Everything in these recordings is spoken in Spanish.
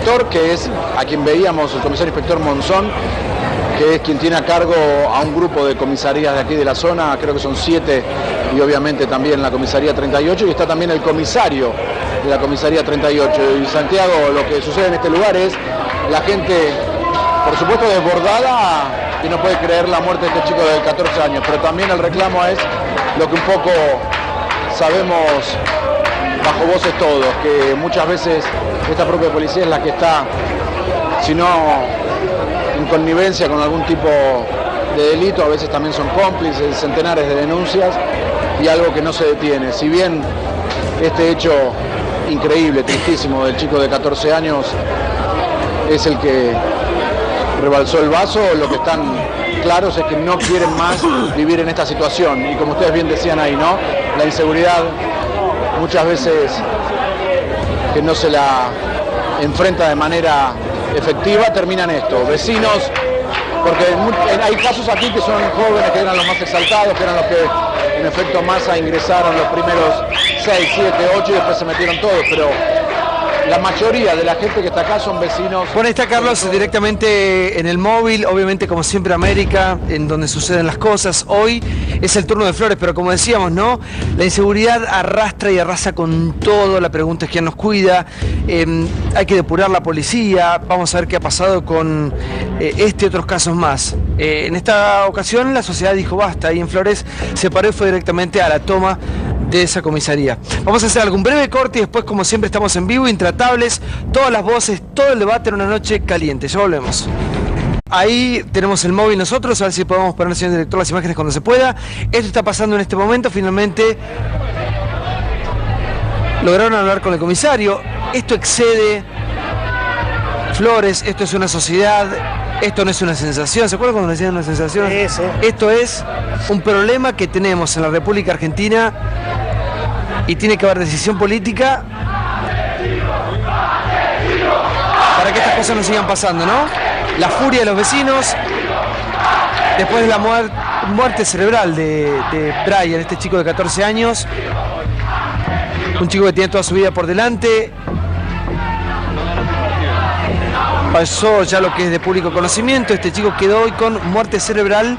inspector, que es a quien veíamos, el comisario inspector Monzón, que es quien tiene a cargo a un grupo de comisarías de aquí de la zona, creo que son 7, y obviamente también la comisaría 38, y está también el comisario de la comisaría 38. Y Santiago, lo que sucede en este lugar es la gente, por supuesto, desbordada, y no puede creer la muerte de este chico de 14 años, pero también el reclamo es lo que un poco sabemos bajo voces todos, que muchas veces esta propia policía es la que está, si no en connivencia con algún tipo de delito, a veces también son cómplices de centenares de denuncias y algo que no se detiene. Si bien este hecho increíble, tristísimo del chico de 14 años es el que rebalsó el vaso, lo que están claros es que no quieren más vivir en esta situación, y como ustedes bien decían ahí, ¿no? La inseguridad muchas veces que no se la enfrenta de manera efectiva, terminan esto, vecinos, porque hay casos aquí que son jóvenes que eran los más exaltados, que eran los que en efecto masa ingresaron los primeros 6, 7, 8 y después se metieron todos, pero la mayoría de la gente que está acá son vecinos. Bueno, está Carlos directamente en el móvil, obviamente como siempre América, en donde suceden las cosas. Hoy es el turno de Flores, pero como decíamos, ¿no? La inseguridad arrastra y arrasa con todo. La pregunta es quién nos cuida. Hay que depurar la policía. Vamos a ver qué ha pasado con este y otros casos más. En esta ocasión la sociedad dijo basta, y en Flores se paró y fue directamente a la toma de esa comisaría. Vamos a hacer algún breve corte y después, como siempre, estamos en vivo, intratables, todas las voces, todo el debate en una noche caliente. Ya volvemos. Ahí tenemos el móvil nosotros, a ver si podemos poner, señor director, las imágenes cuando se pueda. Esto está pasando en este momento, finalmente lograron hablar con el comisario. Esto excede Flores, esto es una sociedad, esto no es una sensación. ¿Se acuerdan cuando decían una sensación? Sí. Esto es un problema que tenemos en la República Argentina y tiene que haber decisión política para que estas cosas no sigan pasando, ¿no? La furia de los vecinos después de la muerte cerebral de Brian, este chico de 14 años, un chico que tiene toda su vida por delante. Pasó ya lo que es de público conocimiento, este chico quedó hoy con muerte cerebral,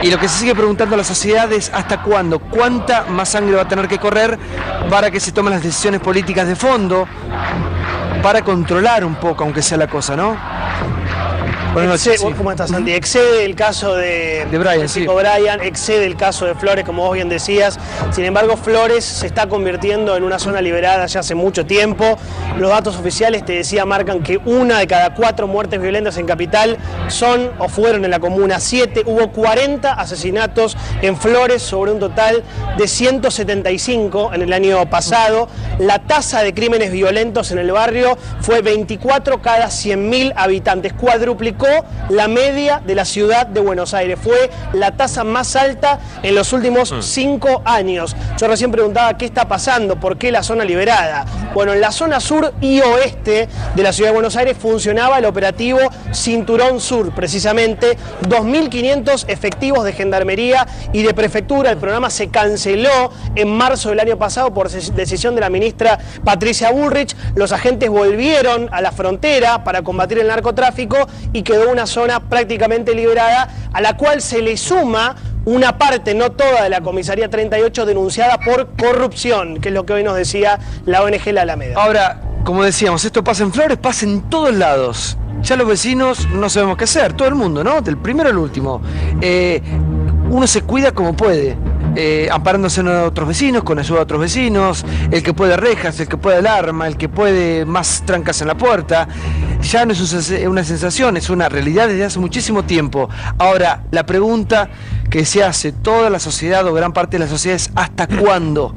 y lo que se sigue preguntando a la sociedad es hasta cuándo, cuánta más sangre va a tener que correr para que se tomen las decisiones políticas de fondo, para controlar un poco, aunque sea la cosa, ¿no? Buenas noches. ¿Cómo estás, Santi? Excede el caso de Brian, sí. Brian, excede el caso de Flores, como vos bien decías. Sin embargo, Flores se está convirtiendo en una zona liberada ya hace mucho tiempo. Los datos oficiales, te decía, marcan que 1 de cada 4 muertes violentas en Capital son o fueron en la comuna 7. Hubo 40 asesinatos en Flores sobre un total de 175 en el año pasado. La tasa de crímenes violentos en el barrio fue 24 cada 100.000 habitantes, cuadruplicó la media de la ciudad de Buenos Aires. Fue la tasa más alta en los últimos 5 años. Yo recién preguntaba qué está pasando, por qué la zona liberada. Bueno, en la zona sur y oeste de la ciudad de Buenos Aires funcionaba el operativo Cinturón Sur, precisamente 2.500 efectivos de gendarmería y de prefectura. El programa se canceló en marzo del año pasado por decisión de la ministra Patricia Bullrich. Los agentes volvieron a la frontera para combatir el narcotráfico y quedó una zona prácticamente liberada, a la cual se le suma una parte, no toda, de la comisaría 38 denunciada por corrupción, que es lo que hoy nos decía la ONG La Alameda. Ahora, como decíamos, esto pasa en Flores, pasa en todos lados. Ya los vecinos no sabemos qué hacer, todo el mundo, ¿no? Del primero al último. Uno se cuida como puede. Amparándose en otros vecinos, con ayuda de otros vecinos, el que puede rejas, el que puede alarma, el que puede más trancas en la puerta. Ya no es una sensación, es una realidad desde hace muchísimo tiempo. Ahora, la pregunta que se hace toda la sociedad o gran parte de la sociedad es ¿hasta cuándo?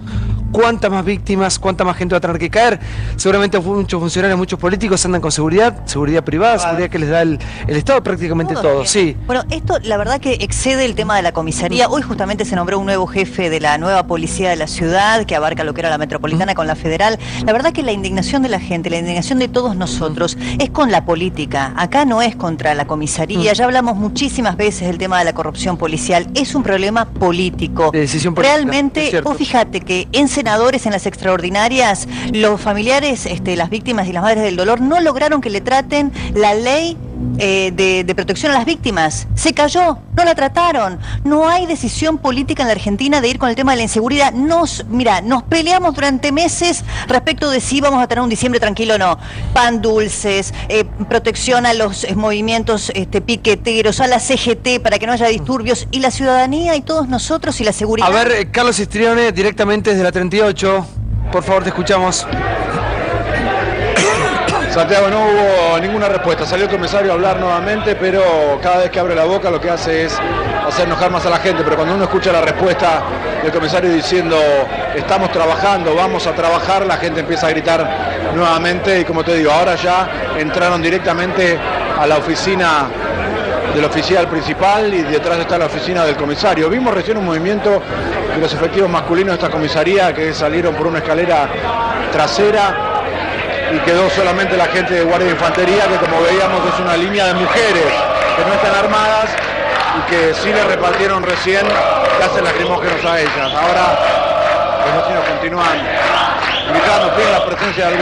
¿Cuántas más víctimas, cuánta más gente va a tener que caer? Seguramente muchos funcionarios, muchos políticos andan con seguridad privada, seguridad que les da el Estado, prácticamente todo, sí. Bueno, esto la verdad que excede el tema de la comisaría. Hoy justamente se nombró un nuevo jefe de la nueva policía de la ciudad, que abarca lo que era la metropolitana con la federal. La verdad que la indignación de la gente, la indignación de todos nosotros, es con la política. Acá no es contra la comisaría. Ya hablamos muchísimas veces del tema de la corrupción policial. Es un problema político. De decisión política. Realmente, vos fíjate que en senadores en las extraordinarias, los familiares, las víctimas y las madres del dolor no lograron que le traten la ley de protección a las víctimas. Se cayó, no la trataron. No hay decisión política en la Argentina de ir con el tema de la inseguridad. Nos peleamos durante meses respecto de si vamos a tener un diciembre tranquilo o no. Pan dulces, protección a los movimientos piqueteros, a la CGT para que no haya disturbios, y la ciudadanía y todos nosotros y la seguridad. A ver, Carlos Histrione, directamente desde la 38, por favor, te escuchamos. Santiago, no hubo ninguna respuesta. Salió el comisario a hablar nuevamente, pero cada vez que abre la boca lo que hace es hacer enojar más a la gente. Pero cuando uno escucha la respuesta del comisario diciendo estamos trabajando, vamos a trabajar, la gente empieza a gritar nuevamente. Y como te digo, ahora ya entraron directamente a la oficina del oficial principal y detrás está la oficina del comisario. Vimos recién un movimiento de los efectivos masculinos de esta comisaría que salieron por una escalera trasera y quedó solamente la gente de Guardia de Infantería, que como veíamos es una línea de mujeres que no están armadas y que sí le repartieron recién gases lacrimógenos a ellas. Ahora los vecinos continúan gritando, piden la presencia de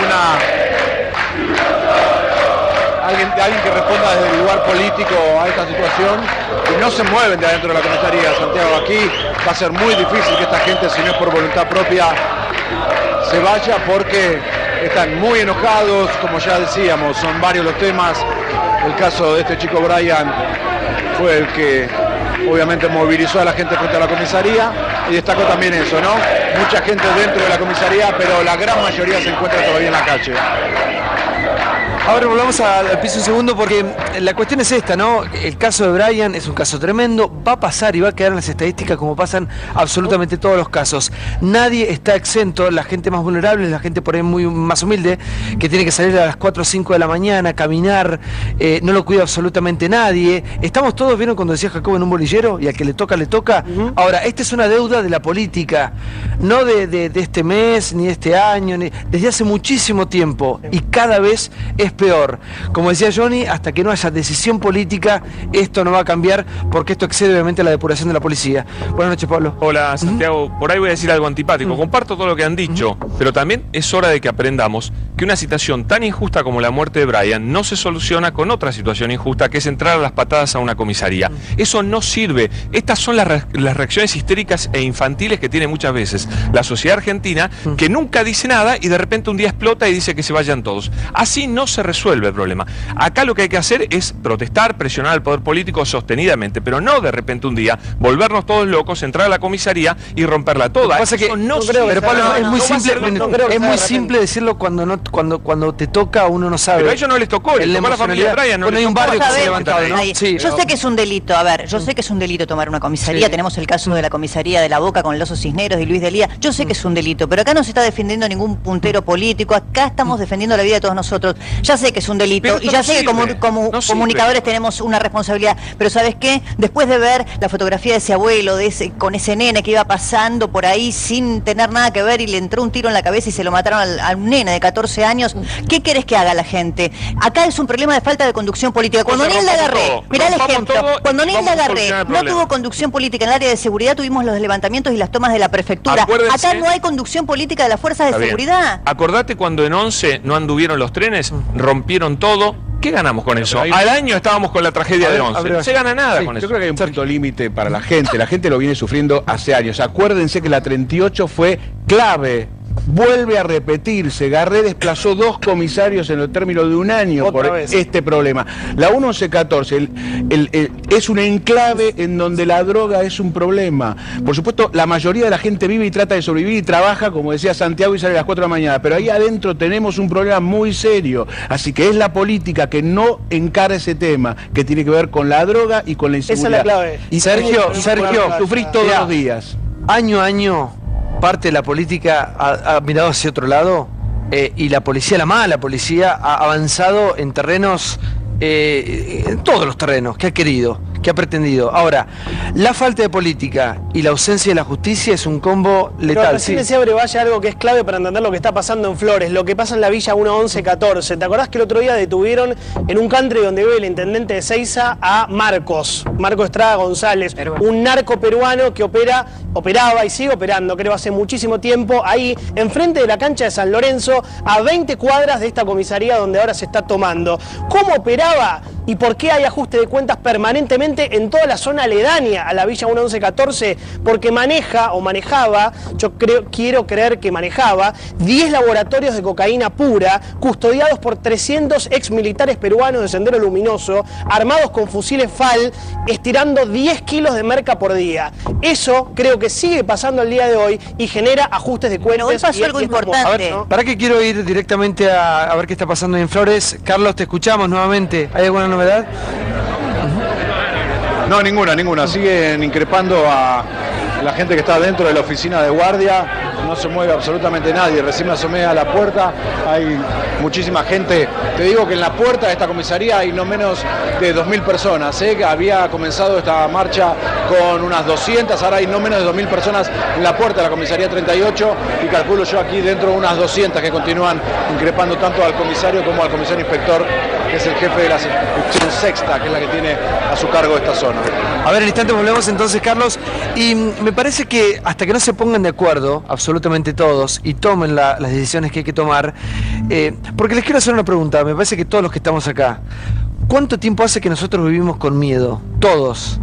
alguien que responda desde el lugar político a esta situación, y no se mueven de adentro de la comisaría. Santiago, aquí va a ser muy difícil que esta gente, si no es por voluntad propia, se vaya, porque están muy enojados, como ya decíamos, son varios los temas. El caso de este chico Brian fue el que obviamente movilizó a la gente frente a la comisaría, y destacó también eso, ¿no? Mucha gente dentro de la comisaría, pero la gran mayoría se encuentra todavía en la calle. Ahora volvamos al piso un segundo, porque la cuestión es esta, ¿no? El caso de Brian es un caso tremendo, va a pasar y va a quedar en las estadísticas como pasan absolutamente todos los casos. Nadie está exento, la gente más vulnerable, la gente por ahí muy más humilde, que tiene que salir a las 4 o 5 de la mañana, caminar, no lo cuida absolutamente nadie. Estamos todos, ¿vieron cuando decía Jacobo, en un bolillero? Y al que le toca, le toca. Ahora, esta es una deuda de la política, no de este mes, ni de este año, desde hace muchísimo tiempo, y cada vez es peor. Como decía Johnny, hasta que no haya decisión política, esto no va a cambiar, porque esto excede obviamente a la depuración de la policía. Buenas noches, Pablo. Hola, Santiago. Por ahí voy a decir algo antipático. Comparto todo lo que han dicho, pero también es hora de que aprendamos que una situación tan injusta como la muerte de Brian no se soluciona con otra situación injusta, que es entrar a las patadas a una comisaría. Eso no sirve. Estas son las reacciones histéricas e infantiles que tiene muchas veces la sociedad argentina, que nunca dice nada y de repente un día explota y dice que se vayan todos. Así no se resuelve el problema. Acá lo que hay que hacer es protestar, presionar al poder político sostenidamente, pero no de repente un día volvernos todos locos, entrar a la comisaría y romperla toda. Lo que pasa es que no creo, pero Pablo, es muy simple, es muy simple decirlo cuando te toca, uno no sabe. Pero a ellos no les tocó, les tocó a la familia de Brian. No hay un barrio que se ha levantado, ¿no? Sí, yo sé que es un delito, a ver, yo sé que es un delito tomar una comisaría, tenemos el caso de la comisaría de La Boca con el oso Cisneros y Luis Delía, yo sé que es un delito, pero acá no se está defendiendo ningún puntero político, acá estamos defendiendo la vida de todos nosotros. Ya sé que es un delito y ya sé que como comunicadores tenemos una responsabilidad, pero ¿sabes qué? Después de ver la fotografía de ese abuelo, con ese nene que iba pasando por ahí sin tener nada que ver y le entró un tiro en la cabeza y se lo mataron a un nene de 14 años, ¿qué querés que haga la gente? Acá es un problema de falta de conducción política. Cuando Nilda Garré, mirá el ejemplo, cuando Nilda Garré no tuvo conducción política en el área de seguridad, tuvimos los levantamientos y las tomas de la prefectura. Acá no hay conducción política de las fuerzas de seguridad. Acordate cuando en 11 no anduvieron los trenes, rompieron todo. ¿Qué ganamos con eso? Al año estábamos con la tragedia de 11. No se gana nada con eso. Yo creo que hay un punto límite para la gente. La gente lo viene sufriendo hace años. Acuérdense que la 38 fue clave. Vuelve a repetirse. Garré desplazó 2 comisarios en el término de un año por este problema. La 1114 es un enclave en donde la droga es un problema. Por supuesto, la mayoría de la gente vive y trata de sobrevivir y trabaja, como decía Santiago, y sale a las 4 de la mañana. Pero ahí adentro tenemos un problema muy serio. Así que es la política que no encara ese tema, que tiene que ver con la droga y con la inseguridad. Esa es la clave. Y Sergio, sufrís todos los días. Año a año, parte de la política ha mirado hacia otro lado, y la policía, la mala policía, ha avanzado en terrenos, en todos los terrenos que ha querido que ha pretendido. Ahora, la falta de política y la ausencia de la justicia es un combo letal. Pero recién decía Brevalle algo que es clave para entender lo que está pasando en Flores, lo que pasa en la Villa 1114. ¿Te acordás que el otro día detuvieron en un country donde vive el intendente de Seiza a Marcos Estrada González, un narco peruano que operaba y sigue operando, creo hace muchísimo tiempo, ahí enfrente de la cancha de San Lorenzo, a 20 cuadras de esta comisaría donde ahora se está tomando? ¿Cómo operaba y por qué hay ajuste de cuentas permanentemente en toda la zona aledaña a la Villa 1114? Porque manejaba, quiero creer que manejaba 10 laboratorios de cocaína pura, custodiados por 300 exmilitares peruanos de Sendero Luminoso, armados con fusiles FAL, estirando 10 kilos de merca por día. Eso creo que sigue pasando el día de hoy y genera ajustes de cuentas. Pero hoy pasó algo importante. A ver, ¿para qué quiero ir directamente a ver qué está pasando en Flores? Carlos, te escuchamos nuevamente. ¿Hay alguna novedad? No, ninguna. Siguen increpando a la gente que está dentro de la oficina de guardia. No se mueve absolutamente nadie. Recién me asomé a la puerta, hay muchísima gente. Te digo que en la puerta de esta comisaría hay no menos de 2000 personas. Había comenzado esta marcha con unas 200, ahora hay no menos de 2000 personas en la puerta de la comisaría 38 y calculo yo aquí dentro unas 200 que continúan increpando tanto al comisario como al comisario inspector, que es el jefe de la sección sexta, que es la que tiene a su cargo esta zona. A ver, en instante volvemos entonces, Carlos, y me parece que hasta que no se pongan de acuerdo absolutamente todos y tomen las decisiones que hay que tomar, porque les quiero hacer una pregunta, me parece que todos los que estamos acá, ¿cuánto tiempo hace que nosotros vivimos con miedo? Todos.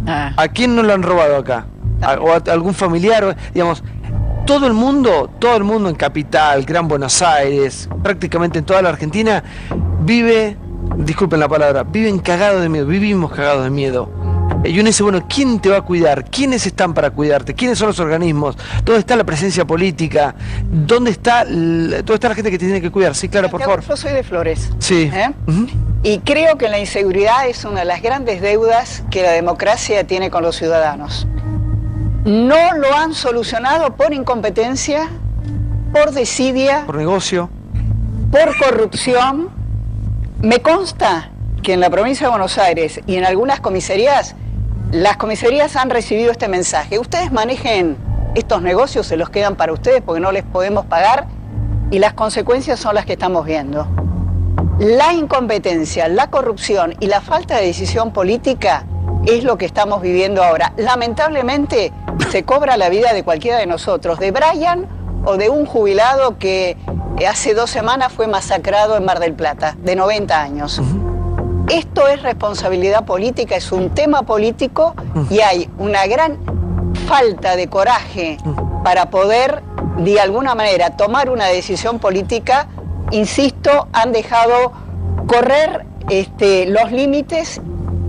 ¿A quién nos lo han robado acá? ¿O a algún familiar? Digamos, todo el mundo en Capital, Gran Buenos Aires, prácticamente en toda la Argentina, disculpen la palabra, viven cagados de miedo, vivimos cagados de miedo. Y uno dice, bueno, ¿quién te va a cuidar? ¿Quiénes están para cuidarte? ¿Quiénes son los organismos? ¿Dónde está la presencia política? ¿Dónde está la gente que te tiene que cuidar? Sí, claro, por favor. Yo soy de Flores. Sí. Y creo que la inseguridad es una de las grandes deudas que la democracia tiene con los ciudadanos. No lo han solucionado por incompetencia, por desidia, por negocio, por corrupción. Me consta que en la provincia de Buenos Aires y en algunas comisarías, las comisarías han recibido este mensaje: ustedes manejen estos negocios, se los quedan para ustedes porque no les podemos pagar, y las consecuencias son las que estamos viendo. La incompetencia, la corrupción y la falta de decisión política es lo que estamos viviendo ahora. Lamentablemente se cobra la vida de cualquiera de nosotros, de Brian o de un jubilado que hace 2 semanas fue masacrado en Mar del Plata, de 90 años. Esto es responsabilidad política, es un tema político y hay una gran falta de coraje para poder, de alguna manera, tomar una decisión política. Insisto, han dejado correr los límites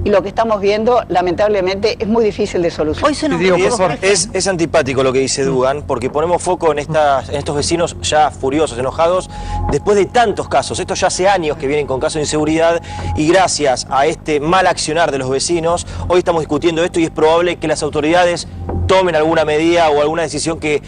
y lo que estamos viendo, lamentablemente, es muy difícil de solucionar. Es antipático lo que dice Dugan, porque ponemos foco en estos vecinos ya furiosos, enojados, después de tantos casos. Estos ya hace años que vienen con casos de inseguridad y gracias a este mal accionar de los vecinos, hoy estamos discutiendo esto y es probable que las autoridades tomen alguna medida o alguna decisión que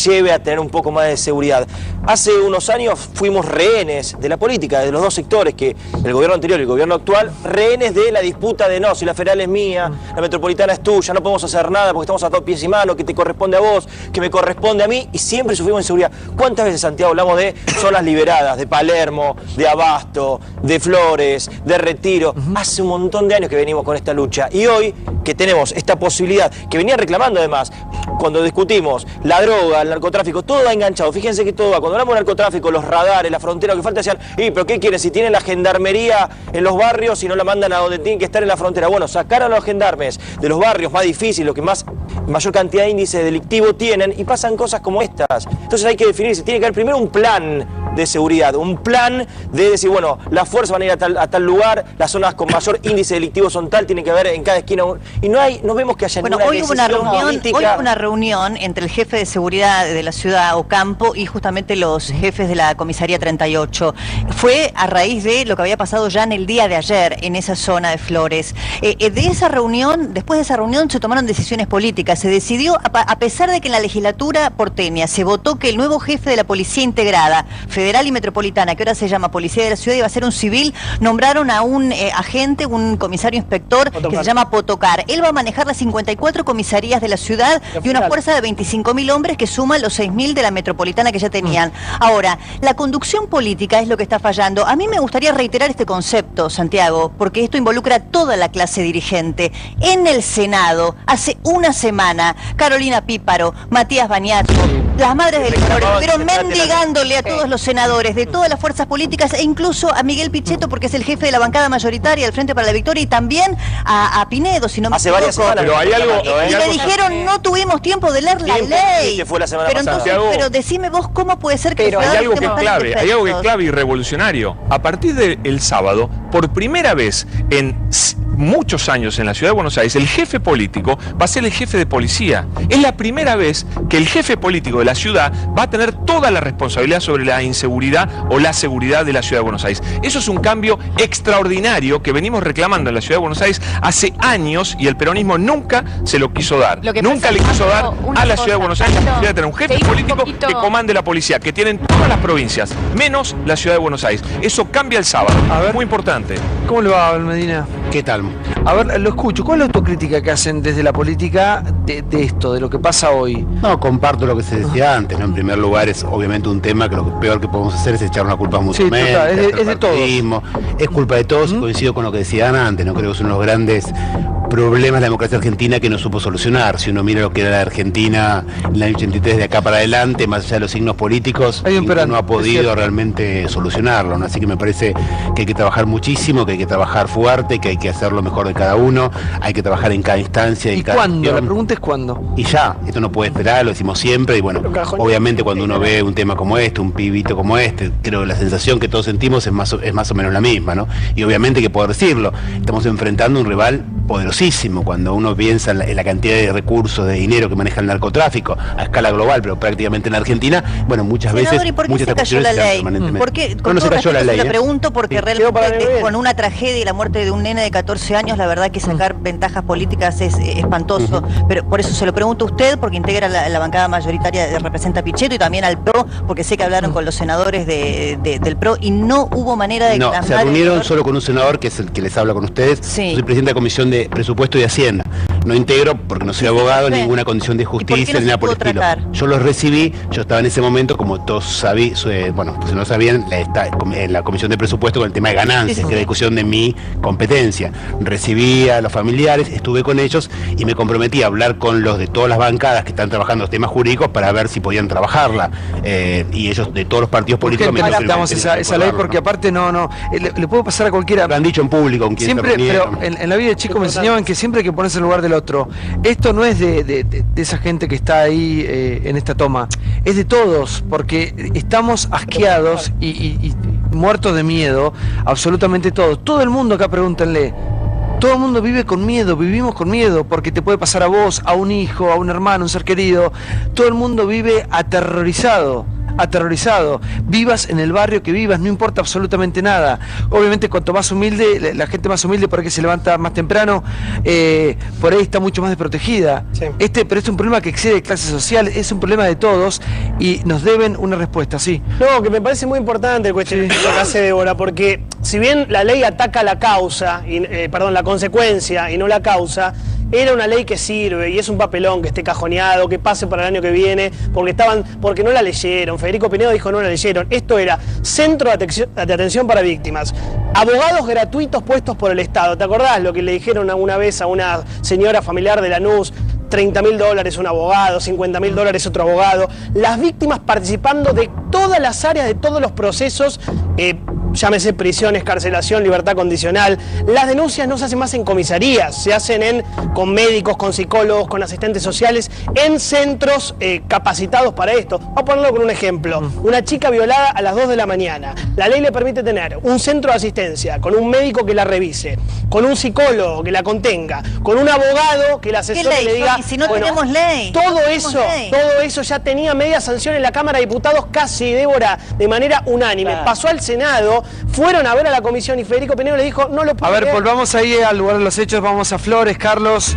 lleve a tener un poco más de seguridad. Hace unos años fuimos rehenes de la política, de los dos sectores, que el gobierno anterior y el gobierno actual, rehenes de la disputa de no, si la federal es mía, la metropolitana es tuya, no podemos hacer nada porque estamos atados pies y manos, que te corresponde a vos, que me corresponde a mí, y siempre sufrimos inseguridad. ¿Cuántas veces, Santiago, hablamos de zonas liberadas, de Palermo, de Abasto, de Flores, de Retiro? Hace un montón de años que venimos con esta lucha y hoy que tenemos esta posibilidad, que venían reclamando además, cuando discutimos la droga, el narcotráfico, todo va enganchado. Fíjense que todo va. Cuando hablamos de narcotráfico, los radares, la frontera, lo que falta decían, ¿pero qué quieren? Si tienen la gendarmería en los barrios y no la mandan a donde tienen que estar en la frontera. Bueno, sacar a los gendarmes de los barrios más difíciles, los que mayor cantidad de índice delictivo tienen, y pasan cosas como estas. Entonces hay que definirse, tiene que haber primero un plan de seguridad, un plan de decir, bueno, las fuerzas van a ir a tal lugar, las zonas con mayor índice delictivo son tal, tiene que haber en cada esquina, y no vemos que haya ninguna hoy hubo política. una reunión entre el jefe de seguridad de la ciudad, Ocampo, y justamente los jefes de la comisaría 38. Fue a raíz de lo que había pasado ya en el día de ayer en esa zona de Flores. Después de esa reunión se tomaron decisiones políticas. Se decidió, a pesar de que en la legislatura porteña se votó que el nuevo jefe de la Policía Integrada Federal Federal y Metropolitana, que ahora se llama Policía de la Ciudad y va a ser un civil, nombraron a un agente, un comisario inspector que se llama Potocar. Él va a manejar las 54 comisarías de la ciudad y una fuerza de 25.000 hombres que suma los 6.000 de la Metropolitana que ya tenían. Ahora, la conducción política es lo que está fallando. A mí me gustaría reiterar este concepto, Santiago, porque esto involucra a toda la clase dirigente. En el Senado, hace una semana, Carolina Píparo, Matías Bañato, las madres del Senado estuvieron mendigándole a todos los senadores de todas las fuerzas políticas e incluso a Miguel Pichetto, porque es el jefe de la bancada mayoritaria del Frente para la Victoria, y también a Pinedo, si no me equivoco. Varias semanas. Pero hay algo, y le dijeron, no tuvimos tiempo de leer la ley. Que fue la semana pero pasada. entonces, pero decime vos cómo puede ser que hay algo que es clave, hay algo que es clave y revolucionario. A partir del sábado, por primera vez en muchos años en la Ciudad de Buenos Aires, el jefe político va a ser el jefe de policía. Es la primera vez que el jefe político de la ciudad va a tener toda la responsabilidad sobre la inseguridad o la seguridad de la Ciudad de Buenos Aires. Eso es un cambio extraordinario que venimos reclamando en la Ciudad de Buenos Aires hace años y el peronismo nunca se lo quiso dar. Nunca le quiso dar a la Ciudad de Buenos Aires la posibilidad de tener un jefe político que comande la policía, que tienen todas las provincias, menos la Ciudad de Buenos Aires. Eso cambia el sábado. A ver. Muy importante. ¿Cómo le va, Abel Medina? ¿Qué tal? A ver, lo escucho. ¿Cuál es la autocrítica que hacen desde la política de esto, de lo que pasa hoy? No, comparto lo que se decía antes, ¿no? En primer lugar, es obviamente un tema que lo peor que podemos hacer es echar una culpa mutuamente. Sí, total, es de todos. Es culpa de todos, y coincido con lo que decían antes, ¿no? Creo que es uno de los grandes problemas de la democracia argentina que no supo solucionar. Si uno mira lo que era la Argentina en el año 83 de acá para adelante, más allá de los signos políticos, no ha podido realmente solucionarlo, ¿no? Así que me parece que hay que trabajar muchísimo, que hay que trabajar fuerte, que hay que hacer lo mejor de cada uno, hay que trabajar en cada instancia. ¿Y cuándo? La pregunta es cuándo. Y ya, esto no puede esperar, lo decimos siempre, y bueno, obviamente cuando uno ve un tema como este, un pibito como este, creo que la sensación que todos sentimos es más o menos la misma, ¿no? Y obviamente hay que poder decirlo, estamos enfrentando un rival poderosísimo cuando uno piensa en la cantidad de recursos, de dinero que maneja el narcotráfico a escala global, pero prácticamente en Argentina, bueno, muchas veces... ¿Y por qué se cayó la ley? ¿Por qué? No se cayó la ley. Le pregunto porque realmente con una tragedia y la muerte de un nene de 14 años, la verdad que sacar ventajas políticas es espantoso, pero por eso se lo pregunto a usted, porque integra la bancada mayoritaria, representa a Pichetto, y también al PRO, porque sé que hablaron con los senadores del PRO y no hubo manera de... No, se reunieron solo con un senador, que es el que les habla con ustedes. Sí. Yo soy presidente de la Comisión de Presupuesto y Hacienda. No integro, porque no soy abogado, ninguna condición de justicia ni nada por el estilo. Yo los recibí, yo estaba en ese momento, como todos sabían, bueno, pues si no sabían, en la Comisión de Presupuesto con el tema de ganancias, que era discusión de mi competencia. Recibí a los familiares, estuve con ellos y me comprometí a hablar con los de todas las bancadas que están trabajando los temas jurídicos para ver si podían trabajarla. Y ellos de todos los partidos políticos... ¿Por qué necesitamos esa ley? Porque aparte le puede pasar a cualquiera. Lo han dicho en público, con quien siempre, pero en la vida de chico me enseñaban que siempre hay que ponerse en el lugar del otro. Esto no es de esa gente que está ahí en esta toma, es de todos, porque estamos asqueados y muertos de miedo, absolutamente todos. Todo el mundo acá, pregúntenle. Todo el mundo vive con miedo, vivimos con miedo, porque te puede pasar a vos, a un hijo, a un hermano, a un ser querido. Todo el mundo vive aterrorizado. Vivas en el barrio que vivas, no importa absolutamente nada. Obviamente cuanto más humilde, la gente más humilde por ahí que se levanta más temprano, por ahí está mucho más desprotegida. Sí. Pero es un problema que excede clases sociales, es un problema de todos y nos deben una respuesta, sí. No, que me parece muy importante el cuestionamiento que hace Débora, porque si bien la ley ataca la causa, la consecuencia y no la causa, era una ley que sirve y es un papelón que esté cajoneado, que pase para el año que viene, porque no la leyeron. Federico Pinedo dijo no la leyeron. Esto era Centro de Atención para Víctimas. Abogados gratuitos puestos por el Estado. ¿Te acordás lo que le dijeron alguna vez a una señora familiar de Lanús? $30.000 un abogado, $50.000 otro abogado. Las víctimas participando de todas las áreas, de todos los procesos, llámese prisión, excarcelación, libertad condicional. Las denuncias no se hacen más en comisarías, se hacen con médicos, con psicólogos, con asistentes sociales, en centros capacitados para esto. Vamos a ponerlo con un ejemplo. Una chica violada a las 2 de la mañana. La ley le permite tener un centro de asistencia, con un médico que la revise, con un psicólogo que la contenga, con un abogado que la asesore y le diga... Si no tenemos ley. Todo eso ya tenía media sanción en la Cámara de Diputados casi, Débora, de manera unánime. Claro. Pasó al Senado, fueron a ver a la comisión y Federico Pinedo le dijo, no lo puedo creer. A ver, volvamos ahí al lugar de los hechos, vamos a Flores, Carlos,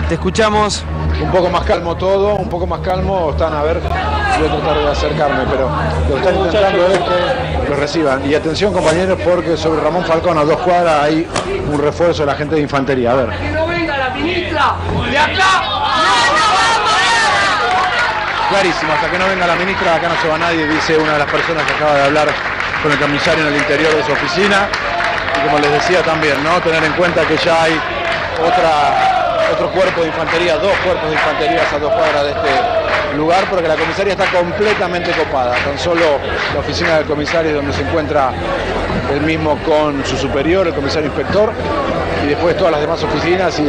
te escuchamos. un poco más calmo todo, un poco más calmo. Están, a ver, voy a tratar de acercarme, pero lo que están intentando es que lo reciban. Y atención, compañeros, porque sobre Ramón Falcón a 2 cuadras hay un refuerzo de la gente de infantería. A ver. ¡Que no venga la ministra de acá! Clarísimo, hasta que no venga la ministra, acá no se va nadie, dice una de las personas que acaba de hablar con el comisario en el interior de su oficina. Y como les decía también, ¿no? Tener en cuenta que ya hay otro cuerpo de infantería, 2 cuerpos de infantería a 2 cuadras de este lugar, porque la comisaría está completamente copada. Tan solo la oficina del comisario, donde se encuentra él mismo con su superior, el comisario inspector, y después todas las demás oficinas. Y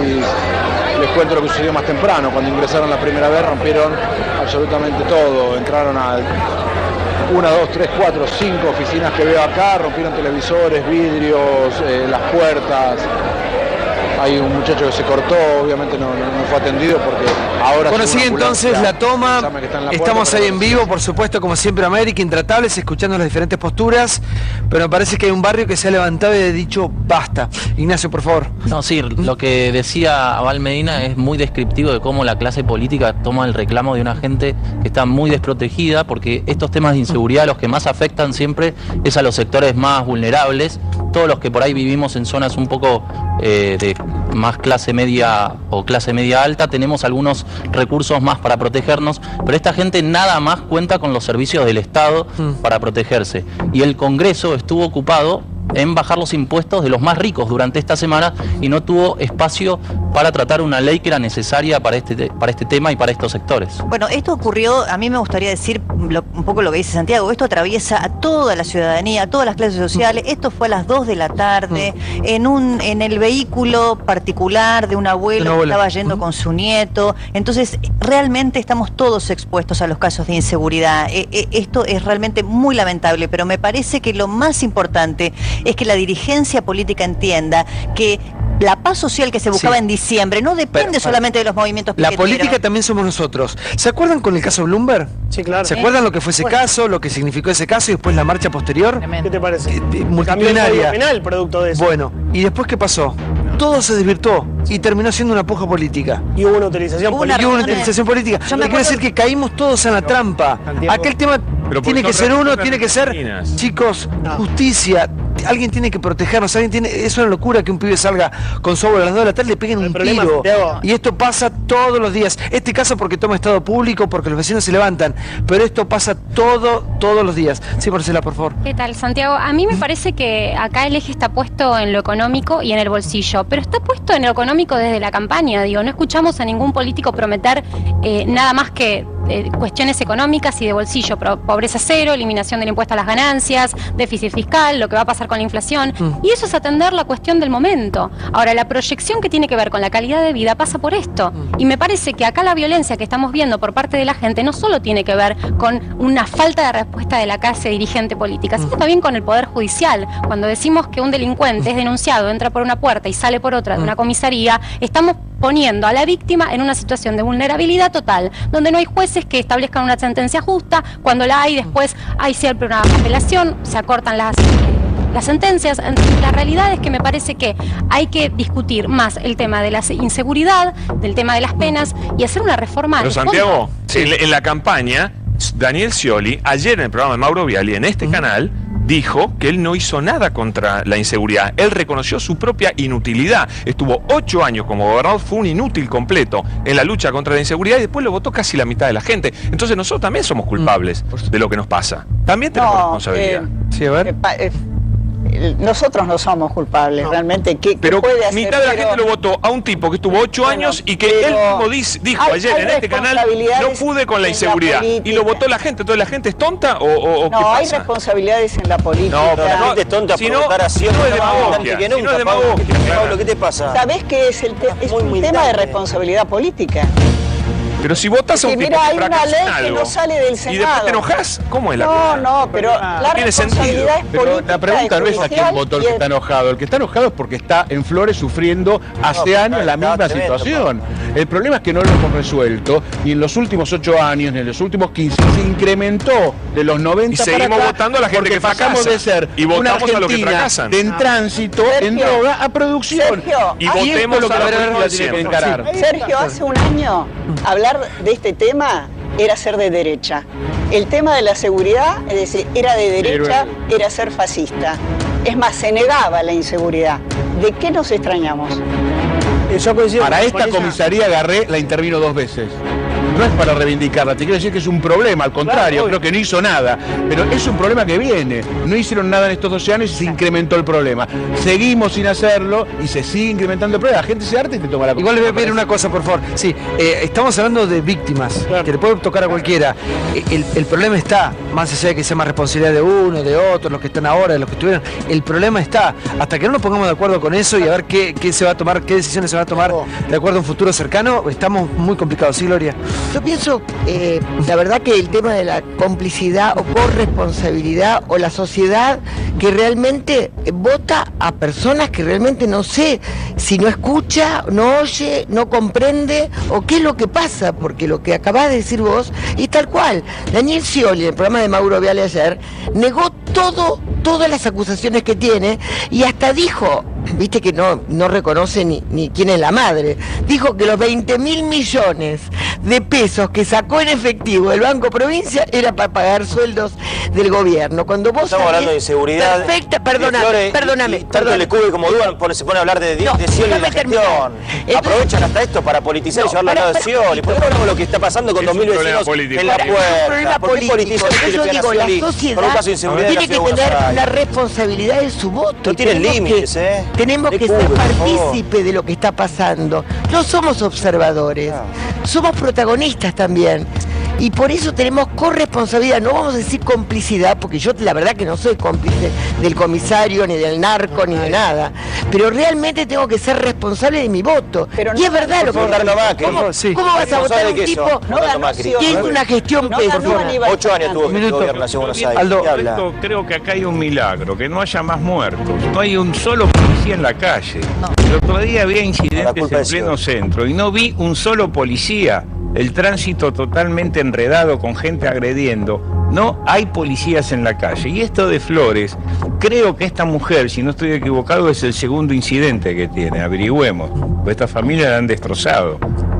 les cuento lo que sucedió más temprano. Cuando ingresaron la primera vez, rompieron absolutamente todo. Entraron a 1, 2, 3, 4, 5 oficinas que veo acá, rompieron televisores, vidrios, las puertas. Hay un muchacho que se cortó, obviamente no fue atendido porque ahora... Bueno, sigue entonces la toma, estamos ahí en vivo, por supuesto, como siempre, América, intratables, escuchando las diferentes posturas, pero me parece que hay un barrio que se ha levantado y ha dicho basta. Ignacio, por favor. No, sí, lo que decía Abal Medina es muy descriptivo de cómo la clase política toma el reclamo de una gente que está muy desprotegida, porque estos temas de inseguridad los que más afectan siempre es a los sectores más vulnerables, todos los que por ahí vivimos en zonas un poco de más clase media o clase media alta, tenemos algunos recursos más para protegernos, pero esta gente nada más cuenta con los servicios del Estado para protegerse. Y el Congreso estuvo ocupado en bajar los impuestos de los más ricos durante esta semana y no tuvo espacio para tratar una ley que era necesaria para este tema y para estos sectores. Bueno, esto ocurrió, a mí me gustaría decir un poco lo que dice Santiago, esto atraviesa a toda la ciudadanía, a todas las clases sociales. Esto fue a las 2 de la tarde, en el vehículo particular de un abuelo que estaba yendo con su nieto. Entonces, realmente estamos todos expuestos a los casos de inseguridad. Esto es realmente muy lamentable, pero me parece que lo más importante es que la dirigencia política entienda que la paz social que se buscaba en diciembre no depende solamente de los movimientos piqueteros. La política también somos nosotros. ¿Se acuerdan con el caso Bloomberg? Sí, claro. ¿Se acuerdan lo que fue ese caso, lo que significó ese caso y después la marcha posterior? ¿Qué te parece? Multitudinaria. Penal producto de eso. Bueno, ¿y después qué pasó? Todo se desvirtuó y terminó siendo una puja política. Y hubo una utilización política. Y hubo una utilización política. Quiere decir que caímos todos en la trampa. Aquel tema tiene que ser tiene que ser, chicos, justicia. Alguien tiene que protegernos, es una locura que un pibe salga con su abuelo a las 2 de la tarde y le peguen un tiro. Y esto pasa todos los días. Este caso porque toma estado público, porque los vecinos se levantan, pero esto pasa todos los días. Sí, Marcela, por favor. ¿Qué tal, Santiago? A mí me parece que acá el eje está puesto en lo económico y en el bolsillo, pero está puesto en lo económico desde la campaña, digo, no escuchamos a ningún político prometer nada más que cuestiones económicas y de bolsillo, pobreza cero, eliminación del impuesto a las ganancias, déficit fiscal, lo que va a pasar con la inflación, y eso es atender la cuestión del momento. Ahora, la proyección que tiene que ver con la calidad de vida pasa por esto, y me parece que acá la violencia que estamos viendo por parte de la gente no solo tiene que ver con una falta de respuesta de la clase dirigente política, sino también con el Poder Judicial. Cuando decimos que un delincuente es denunciado, entra por una puerta y sale por otra de una comisaría, estamos poniendo a la víctima en una situación de vulnerabilidad total, donde no hay jueces que establezcan una sentencia justa, cuando la hay después hay siempre una apelación, se acortan las sentencias. Entonces, la realidad es que me parece que hay que discutir más el tema de la inseguridad, del tema de las penas y hacer una reforma. Pero Santiago, en la campaña, Daniel Scioli, ayer en el programa de Mauro Viali, en este canal, dijo que él no hizo nada contra la inseguridad. Él reconoció su propia inutilidad. Estuvo 8 años como gobernador, fue un inútil completo en la lucha contra la inseguridad y después lo votó casi la mitad de la gente. Entonces nosotros también somos culpables de lo que nos pasa. También tenemos responsabilidad. Sí, a ver. Nosotros no somos culpables, realmente. Pero puede hacer, mitad de la gente lo votó a un tipo que estuvo 8 años y que él mismo dijo ayer en este canal, no pude con la inseguridad. Y lo votó la gente. Entonces, ¿la gente es tonta o qué pasa? Hay responsabilidades en la política. No, la gente es tonta por votar así. No es demagogia. Si no es demagogia. Pablo, ¿qué te pasa? ¿Sabés qué es el tema de responsabilidad política? Pero si votás a un tipo mira, hay que una ley fracasa que algo, no sale del y Senado. después te enojás, ¿cómo es la cosa? No, pero la tiene responsabilidad es Pero política. la pregunta no es a quién judicial votó el y que está enojado. El que está enojado es porque está en Flores sufriendo hace años la misma situación. El problema es que no lo hemos resuelto y en los últimos 8 años, en los últimos 15, se incrementó de los 90 Y seguimos para acá, votando a la gente porque que fracasa. pasamos de ser Y una votamos a los que Argentina fracasan. en tránsito, en Sergio, droga, a producción. Sergio, Y esto es votemos lo que a la los política que tiene que siempre. encarar. Sergio, hace un año hablar de este tema era ser de derecha. El tema de la seguridad, es decir, era de derecha, era ser fascista. Es más, se negaba la inseguridad. ¿De qué nos extrañamos? Yo coincido Para con esta ella. comisaría Garré la intervino 2 veces. No es para reivindicarla, te quiero decir que es un problema, al contrario, creo que no hizo nada. Pero es un problema que viene. No hicieron nada en estos 12 años y se incrementó el problema. Seguimos sin hacerlo y se sigue incrementando el problema. La gente se harta y te toma la Igual le voy a pedir una cosa, por favor. Sí, estamos hablando de víctimas, que le puede tocar a cualquiera. El problema está, más allá de que sea más responsabilidad de uno, de otro, los que están ahora, de los que estuvieron. El problema está, hasta que no nos pongamos de acuerdo con eso y a ver qué se va a tomar, qué decisiones se van a tomar de acuerdo a un futuro cercano, estamos muy complicados. ¿Sí, Gloria? Yo pienso, la verdad que el tema de la complicidad o corresponsabilidad o la sociedad que realmente vota a personas que realmente no sé si no escucha, no oye, no comprende o qué es lo que pasa, porque lo que acabás de decir vos es tal cual. Daniel Scioli, en el programa de Mauro Viale ayer, negó todas las acusaciones que tiene y hasta dijo, viste que no reconoce ni quién es la madre, dijo que los 20.000 millones de pesos que sacó en efectivo del Banco Provincia era para pagar sueldos del gobierno. Cuando vos estamos hablando de inseguridad. Perfecta, perdóname. Tanto Lecube como Dugan se pone a hablar de Scioli y de gestión. Aprovechan hasta esto para politizar y llevarlo al lado de Scioli. ¿Por qué no hablamos lo que está pasando con 2.000 vecinos en la puerta? ¿Por qué politizan yo digo, la sociedad tiene que tener la responsabilidad de su voto. No tienen límites, Tenemos que ser partícipe de lo que está pasando. No somos observadores, somos protagonistas también. Y por eso tenemos corresponsabilidad, no vamos a decir complicidad, porque yo la verdad que no soy cómplice del comisario, ni del narco, ni de nada. Pero realmente tengo que ser responsable de mi voto. Pero y es verdad lo que ¿Cómo vas a votar un tipo que hizo una gestión pésima? 8 años tuvo que gobernar en Buenos Aires. Aldo, creo que acá hay un milagro, que no haya más muertos. No hay un solo policía en la calle. El otro día había incidentes en pleno centro y no vi un solo policía. El tránsito totalmente enredado con gente agrediendo. No hay policías en la calle. Y esto de Flores, creo que esta mujer, si no estoy equivocado, es el segundo incidente que tiene. Averigüemos. Pues esta familia la han destrozado.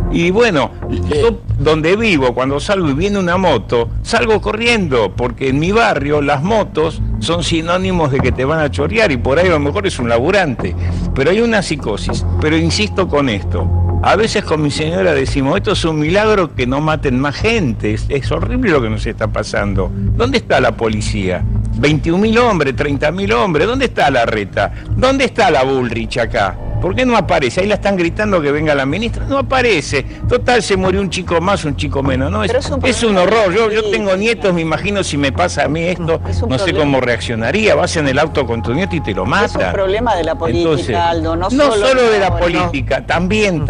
Y bueno, yo donde vivo, cuando salgo y viene una moto, salgo corriendo, porque en mi barrio las motos son sinónimos de que te van a chorear y por ahí a lo mejor es un laburante. Pero hay una psicosis. Pero insisto con esto. A veces con mi señora decimos, esto es un milagro que no maten más gente, es horrible lo que nos está pasando. ¿Dónde está la policía? 21.000 hombres, 30.000 hombres, ¿dónde está la Reta? ¿Dónde está la Bullrich acá? ¿Por qué no aparece? Ahí la están gritando que venga la ministra, no aparece. Total, se murió un chico más, un chico menos. No, es un horror. Yo tengo nietos, me imagino si me pasa a mí esto, no sé cómo reaccionaría. Vas en el auto con tu nieto y te lo mata. Es un problema de la política, Entonces, Aldo, no solo de la política, también,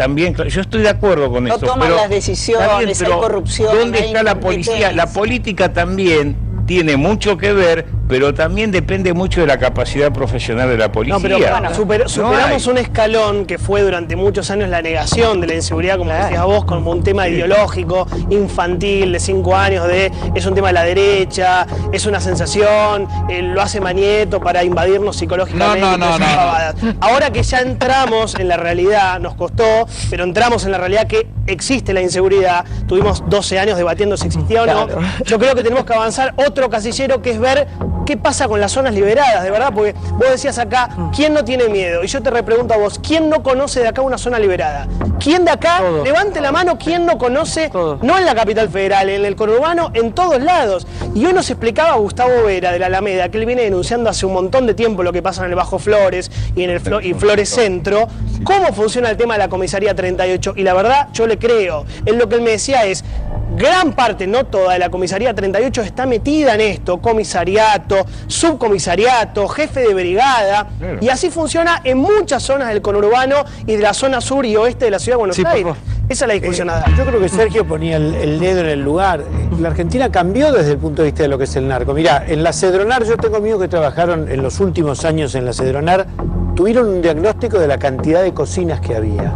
yo estoy de acuerdo con eso. No toman las decisiones, hay corrupción. ¿Dónde está la policía? La política también tiene mucho que ver, pero también depende mucho de la capacidad profesional de la policía. No, pero bueno, superamos un escalón que fue durante muchos años la negación de la inseguridad, como decías vos, como un tema ideológico, infantil, de 5 años, es un tema de la derecha, es una sensación, lo hace Manieto para invadirnos psicológicamente. No. Ahora que ya entramos en la realidad, nos costó, pero entramos en la realidad que existe la inseguridad, tuvimos 12 años debatiendo si existía o no, yo creo que tenemos que avanzar otro casillero, que es ver qué pasa con las zonas liberadas, de verdad, porque vos decías acá, ¿quién no tiene miedo? Y yo te repregunto a vos, ¿quién no conoce de acá una zona liberada? ¿Quién de acá, levante la mano, quién no conoce, no en la capital federal, en el conurbano, en todos lados? Y hoy nos explicaba Gustavo Vera de la Alameda, que él viene denunciando hace un montón de tiempo lo que pasa en el Bajo Flores y en el Flores Centro, cómo funciona el tema de la comisaría 38, y la verdad, yo le creo. Él lo que él me decía es, gran parte, no toda, de la comisaría 38 está metida en esto, comisariato, subcomisariato, jefe de brigada, y así funciona en muchas zonas del conurbano y de la zona sur y oeste de la ciudad de Buenos Aires. Esa es la discusión a dar. Yo creo que Sergio ponía el dedo en el lugar. La Argentina cambió desde el punto de vista de lo que es el narco. Mirá, en la Cedronar, yo tengo amigos que trabajaron en los últimos años en la Cedronar, tuvieron un diagnóstico de la cantidad de cocinas que había.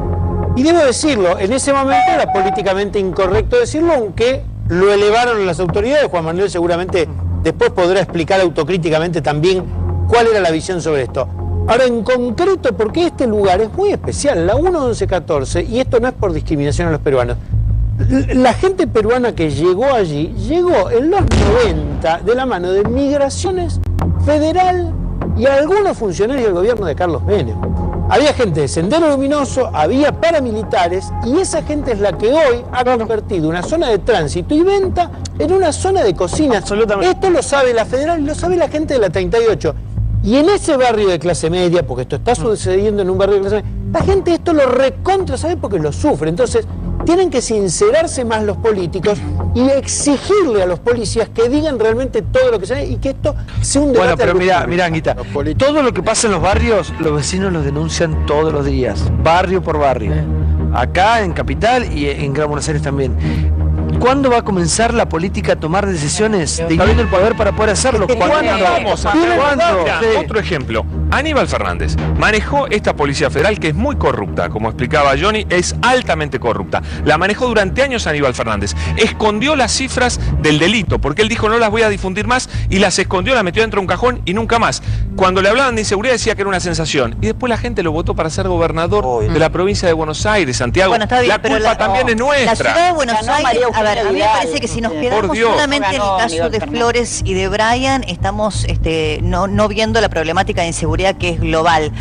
Y debo decirlo, en ese momento era políticamente incorrecto decirlo, aunque lo elevaron las autoridades. Juan Manuel seguramente después podrá explicar autocríticamente también cuál era la visión sobre esto. Ahora, en concreto, porque este lugar es muy especial, la 1-11-14, y esto no es por discriminación a los peruanos, la gente peruana que llegó allí, llegó en los 90 de la mano de Migraciones Federal y algunos funcionarios del gobierno de Carlos Menem. Había gente de Sendero Luminoso, había paramilitares, y esa gente es la que hoy ha convertido una zona de tránsito y venta en una zona de cocina. Absolutamente. Esto lo sabe la Federal y lo sabe la gente de la 38. Y en ese barrio de clase media, porque esto está sucediendo en un barrio de clase media, la gente esto lo recontra sabe porque lo sufre. Entonces, tienen que sincerarse más los políticos y exigirle a los policías que digan realmente todo lo que saben y que esto sea un debate. Bueno, pero mira, Anguita, todo lo que pasa en los barrios, los vecinos los denuncian todos los días, barrio por barrio. Acá en Capital y en Gran Buenos Aires también. ¿Cuándo va a comenzar la política a tomar decisiones teniendo el poder para poder hacerlo? ¿Cuándo vamos a hacer? Otro ejemplo. Aníbal Fernández manejó esta Policía Federal que es muy corrupta, como explicaba Johnny, es altamente corrupta. La manejó durante años Aníbal Fernández. Escondió las cifras del delito, porque él dijo no las voy a difundir más y las escondió, las metió dentro de un cajón y nunca más. Cuando le hablaban de inseguridad decía que era una sensación. Y después la gente lo votó para ser gobernador de la provincia de Buenos Aires, Santiago. Bueno, está bien, la culpa también es nuestra. La ciudad de Buenos Aires, a ver, a mí me parece que si nos quedamos solamente en el caso de Flores y de Brian, estamos no viendo la problemática de inseguridad que es global.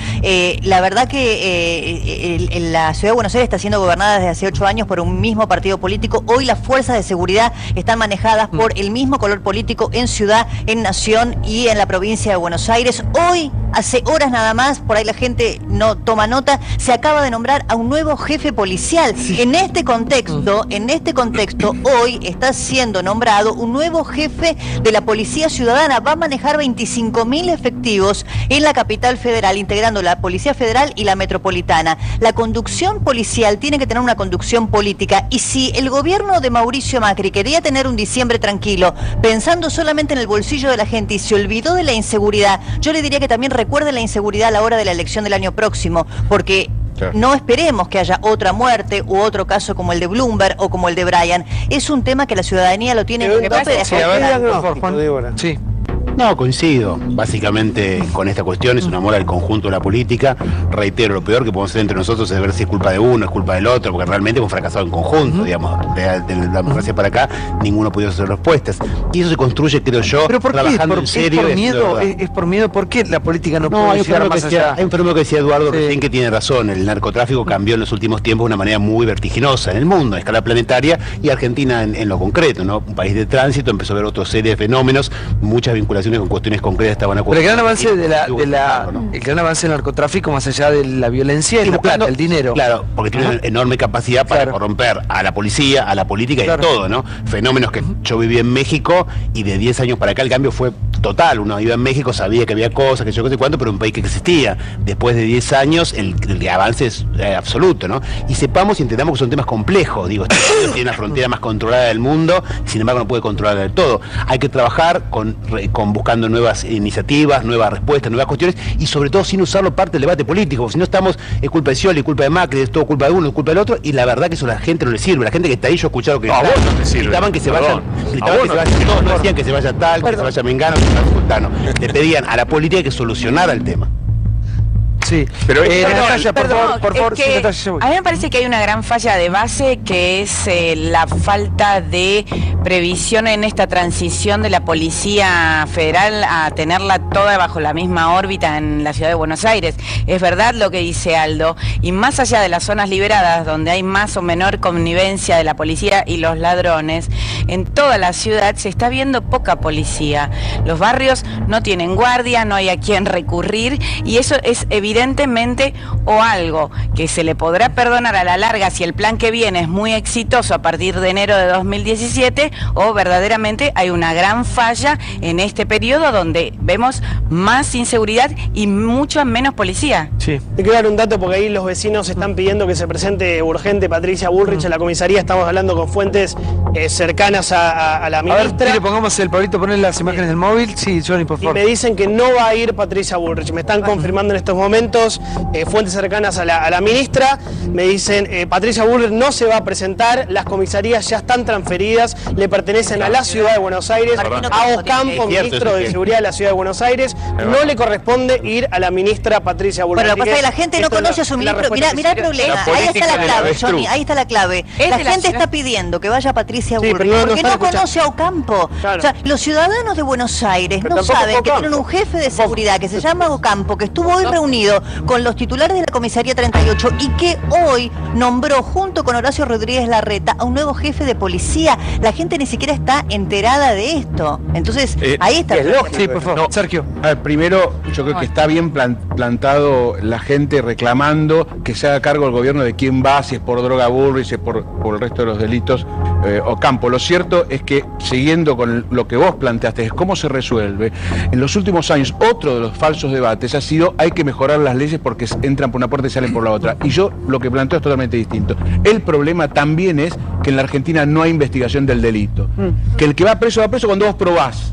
La verdad que la ciudad de Buenos Aires está siendo gobernada desde hace 8 años por un mismo partido político. Hoy las fuerzas de seguridad están manejadas por el mismo color político en ciudad, en nación y en la provincia de Buenos Aires. Hoy, hace horas nada más, por ahí la gente no toma nota, se acaba de nombrar a un nuevo jefe policial. Sí. En este contexto, hoy está siendo nombrado un nuevo jefe de la Policía Ciudadana. Va a manejar 25.000 efectivos en la capital federal, integrando la Policía Federal y la Metropolitana. La conducción policial tiene que tener una conducción política, y si el gobierno de Mauricio Macri quería tener un diciembre tranquilo, pensando solamente en el bolsillo de la gente y se olvidó de la inseguridad, yo le diría que también recuerde la inseguridad a la hora de la elección del año próximo, porque no esperemos que haya otra muerte u otro caso como el de Bloomberg o como el de Brian. Es un tema que la ciudadanía lo tiene en tope de acuerdo. Sí. No, coincido. Básicamente con esta cuestión es un amor al conjunto de la política. Reitero, lo peor que podemos hacer entre nosotros es ver si es culpa de uno, es culpa del otro, porque realmente hemos fracasado en conjunto, digamos. De la democracia para acá, ninguno ha podido hacer respuestas. Y eso se construye, creo yo, trabajando en serio. ¿Es por miedo? ¿Por qué la política no puede llegar más allá? Hay un fenómeno que decía Eduardo recién que tiene razón. El narcotráfico cambió en los últimos tiempos de una manera muy vertiginosa en el mundo, a escala planetaria, y Argentina en lo concreto, ¿no? Un país de tránsito, empezó a ver otra serie de fenómenos, muchas vinculaciones con cuestiones concretas estaban ocurriendo. Pero el gran avance del narcotráfico, más allá de la violencia, es la plata, el dinero. Claro, porque tiene una enorme capacidad para corromper a la policía, a la política y todo, ¿no? Fenómenos que yo viví en México y de 10 años para acá el cambio fue total. Uno iba en México, sabía que había cosas, que yo no sé cuánto, pero un país que existía. Después de 10 años el avance es absoluto, ¿no? Y sepamos y entendamos que son temas complejos. Digo, este país tiene una frontera más controlada del mundo, sin embargo no puede controlar del todo. Hay que trabajar con buscando nuevas iniciativas, nuevas respuestas, nuevas cuestiones, y sobre todo sin usarlo parte del debate político, porque si no estamos, es culpa de Scioli, es culpa de Macri, es todo culpa de uno, es culpa del otro, y la verdad que eso a la gente no le sirve. La gente que está ahí, yo he escuchado que gritaban que se vayan, todos no decían que se vaya tal, que se vaya Mengano, que se vaya Sultano. Le pedían a la política que solucionara el tema. Sí, pero Natalia, por favor, a mí me parece que hay una gran falla de base, que es la falta de previsión en esta transición de la Policía Federal a tenerla toda bajo la misma órbita en la ciudad de Buenos Aires. Es verdad lo que dice Aldo, y más allá de las zonas liberadas, donde hay más o menor connivencia de la policía y los ladrones, en toda la ciudad se está viendo poca policía. Los barrios no tienen guardia, no hay a quién recurrir, y eso es evidentemente o algo que se le podrá perdonar a la larga si el plan que viene es muy exitoso a partir de enero de 2017, o verdaderamente hay una gran falla en este periodo donde vemos más inseguridad y mucho menos policía. Sí. Te quiero dar un dato porque ahí los vecinos están pidiendo que se presente urgente Patricia Bullrich a la comisaría. Estamos hablando con fuentes cercanas a la ministra. A ver, le pongamos el Pablito, poner las imágenes del móvil. Sí, Johnny, por favor. Y me dicen que no va a ir Patricia Bullrich. Me están confirmando en estos momentos fuentes cercanas a la ministra. Me dicen Patricia Bullrich no se va a presentar. Las comisarías ya están transferidas. Le pertenecen a la Ciudad de Buenos Aires. A Ocampo, ministro de Seguridad de la Ciudad de Buenos Aires. No le corresponde ir a la ministra Patricia Bullrich. Bueno, lo que pasa es que la gente no conoce a su ministro. Mirá el problema. Ahí está la clave, Johnny. Ahí está la clave. La gente está pidiendo que vaya Patricia Bullrich porque no conoce a Ocampo. O sea, los ciudadanos de Buenos Aires no saben que tienen un jefe de seguridad que se llama Ocampo, que estuvo hoy reunido con los titulares de la comisaría 38 y que hoy nombró junto con Horacio Rodríguez Larreta a un nuevo jefe de policía. La gente ni siquiera está enterada de esto. Entonces, ahí está. Sí, por favor. Sergio. A ver, primero, yo creo que está bien plantado la gente reclamando que se haga cargo el gobierno de quién va, si es por droga Bullrich, si es por el resto de los delitos Ocampo. Lo cierto es que, siguiendo con lo que vos planteaste, es cómo se resuelve. En los últimos años, otro de los falsos debates ha sido hay que mejorar las leyes porque entran por una puerta y salen por la otra. Y yo lo que planteo es totalmente distinto. El problema también es que en la Argentina no hay investigación del delito. Que el que va preso cuando vos probás.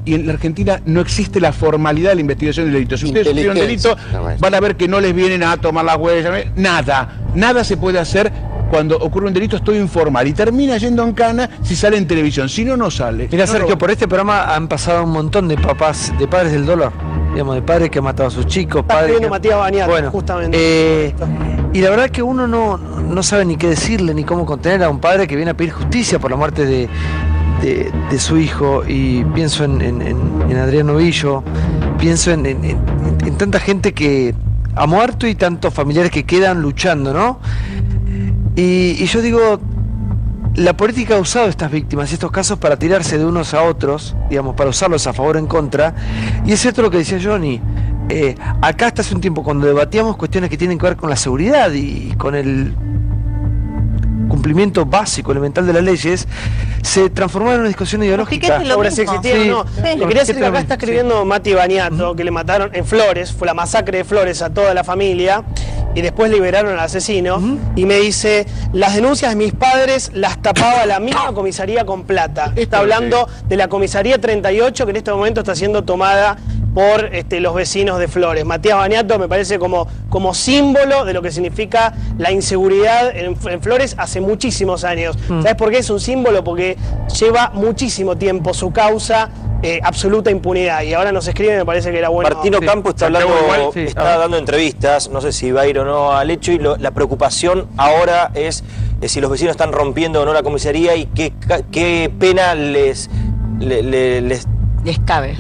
Y en la Argentina no existe la formalidad de la investigación del delito. Si ustedes sufrieron delito, van a ver que no les vienen a tomar las huellas. Nada se puede hacer cuando ocurre un delito, estoy informal. Y termina yendo en cana si sale en televisión. Si no, no sale. Mira, Sergio, por este programa han pasado un montón de papás, de padres del dolor. Digamos, de padres que han matado a sus chicos. Está pidiendo Matías Baniato, justamente. Y la verdad que uno no sabe ni qué decirle, ni cómo contener a un padre que viene a pedir justicia por la muerte de su hijo, y pienso en Adrián Novillo, pienso en tanta gente que ha muerto y tantos familiares que quedan luchando, ¿no? Y yo digo, la política ha usado estas víctimas y estos casos para tirarse de unos a otros, digamos, para usarlos a favor o en contra, y es cierto lo que decía Johnny. Acá hasta hace un tiempo, cuando debatíamos cuestiones que tienen que ver con la seguridad y con el cumplimiento básico, elemental de las leyes, se transformó en una discusión ideológica. Sobre si existía o no. Le quería decir que acá está escribiendo Mati Baniato, que le mataron en Flores, fue la masacre de Flores a toda la familia, y después liberaron al asesino, y me dice, las denuncias de mis padres las tapaba la misma comisaría con plata. Está hablando de la comisaría 38, que en este momento está siendo tomada por los vecinos de Flores. Matías Baniato me parece como símbolo de lo que significa la inseguridad en Flores hace muchísimos años. ¿Sabes por qué es un símbolo? Porque lleva muchísimo tiempo su causa, absoluta impunidad, y ahora nos escribe, me parece que era bueno. Martín Ocampo está dando entrevistas, no sé si va a ir o no al hecho, y la preocupación ahora es si los vecinos están rompiendo o no la comisaría y qué pena les cabe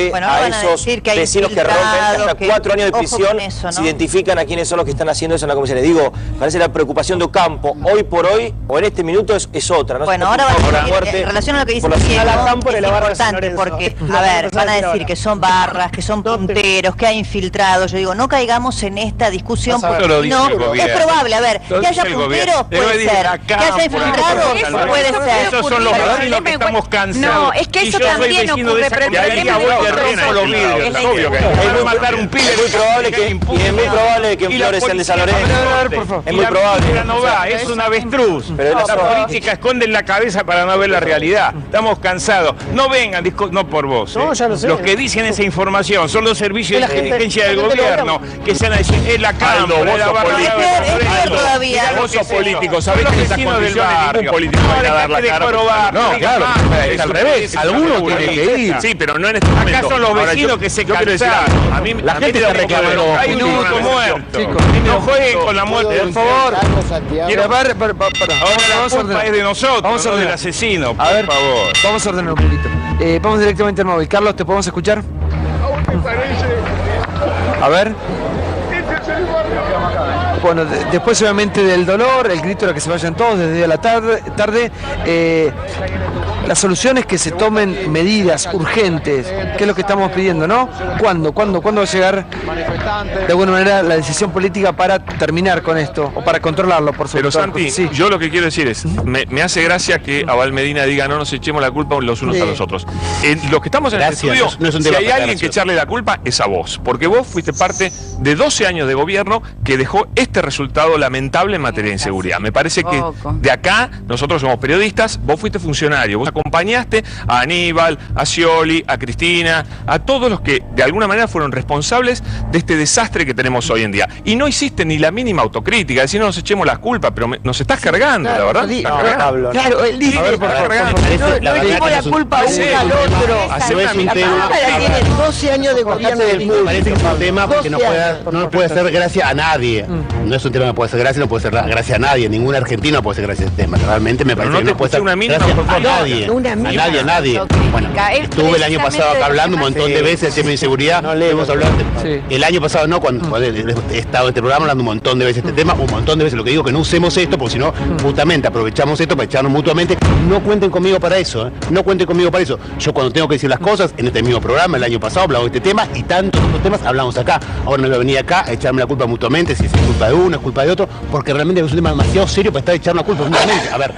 bueno, a esos vecinos que rompen hasta 4 años de prisión, se identifican a quiénes son los que están haciendo eso en la comisaría. Digo, parece la preocupación de Ocampo hoy por hoy, o en este minuto, es otra. ¿No? Bueno, ahora en relación a lo que dice Diego, es importante porque, a ver, van a decir que son barras, que son punteros, que hay infiltrados. Yo digo, no caigamos en esta discusión, porque no, es probable, a ver, que haya punteros puede ser, que haya infiltrados puede ser. Esos son los vecinos que estamos cansados. No, es que eso también ocurre. Pero el problema es obvio que es matar un pibe, es muy probable que en Flores sean de San Lorenzo. Es muy probable. No va, es un avestruz. Pero la política esconde en la cabeza para no ver la realidad. Estamos cansados. No vengan, no por vos. Los que dicen esa información son los servicios de inteligencia del gobierno que se van a decir, es la cámara, la barriada. Vos sos político, sabés que esas condiciones ningún político va a dar la cara. No, claro, es al revés. Alguno tiene que ir. Sí, pero no en este momento. Acá son los vecinos que se cansaron. A mí la gente está reclamando. Hay un minuto muerto. No jueguen con la muerte. Por favor. Quiero ver. Ahora la culpa es de nosotros, vamos a ordenar del asesino, por favor. Vamos a ordenar un poquito. Vamos directamente al móvil. Carlos, ¿te podemos escuchar? A ver. Bueno, después obviamente del dolor, el grito era que se vayan todos desde la tarde. La solución es que se tomen medidas urgentes, que es lo que estamos pidiendo, ¿no? ¿Cuándo va a llegar de alguna manera la decisión política para terminar con esto o para controlarlo, por supuesto? Pero Santi, sí, yo lo que quiero decir es, me hace gracia que Abal Medina diga no nos echemos la culpa los unos a los otros. Los que estamos en este estudio, no es un si tema hay alguien que echarle la culpa es a vos, porque vos fuiste parte de 12 años de gobierno que dejó este resultado lamentable en materia de inseguridad. Me parece que de acá, nosotros somos periodistas, vos fuiste funcionario, vos acompañaste a Aníbal, a Scioli, a Cristina, a todos los que de alguna manera fueron responsables de este desastre que tenemos hoy en día. Y no hiciste ni la mínima autocrítica, decir no nos echemos las culpas, pero nos estás cargando, la verdad. Claro, él dice, no echemos la culpa a uno al otro. Tiene 12 años de gobierno. Me parece que es un tema que no puede hacer gracia a nadie. No es un tema que puede hacer gracia, no puede hacer gracia a nadie. Ningún argentino puede hacer gracia a este tema. Realmente me parece que no puede hacer gracia a nadie. Bueno, estuve el año pasado acá hablando un montón de veces del tema de inseguridad. Hemos hablado el año pasado, no, cuando he estado en este programa hablando un montón de veces de este tema, un montón de veces. Lo que digo que no usemos esto, porque si no, justamente aprovechamos esto para echarnos mutuamente. No cuenten conmigo para eso, no cuenten conmigo para eso. Yo cuando tengo que decir las cosas, en este mismo programa, el año pasado hablaba de este tema y tantos otros temas hablamos acá. Ahora no voy a venir acá a echarme la culpa mutuamente, si es culpa de uno, es culpa de otro, porque realmente es un tema demasiado serio para estar echando la culpa mutuamente. A ver,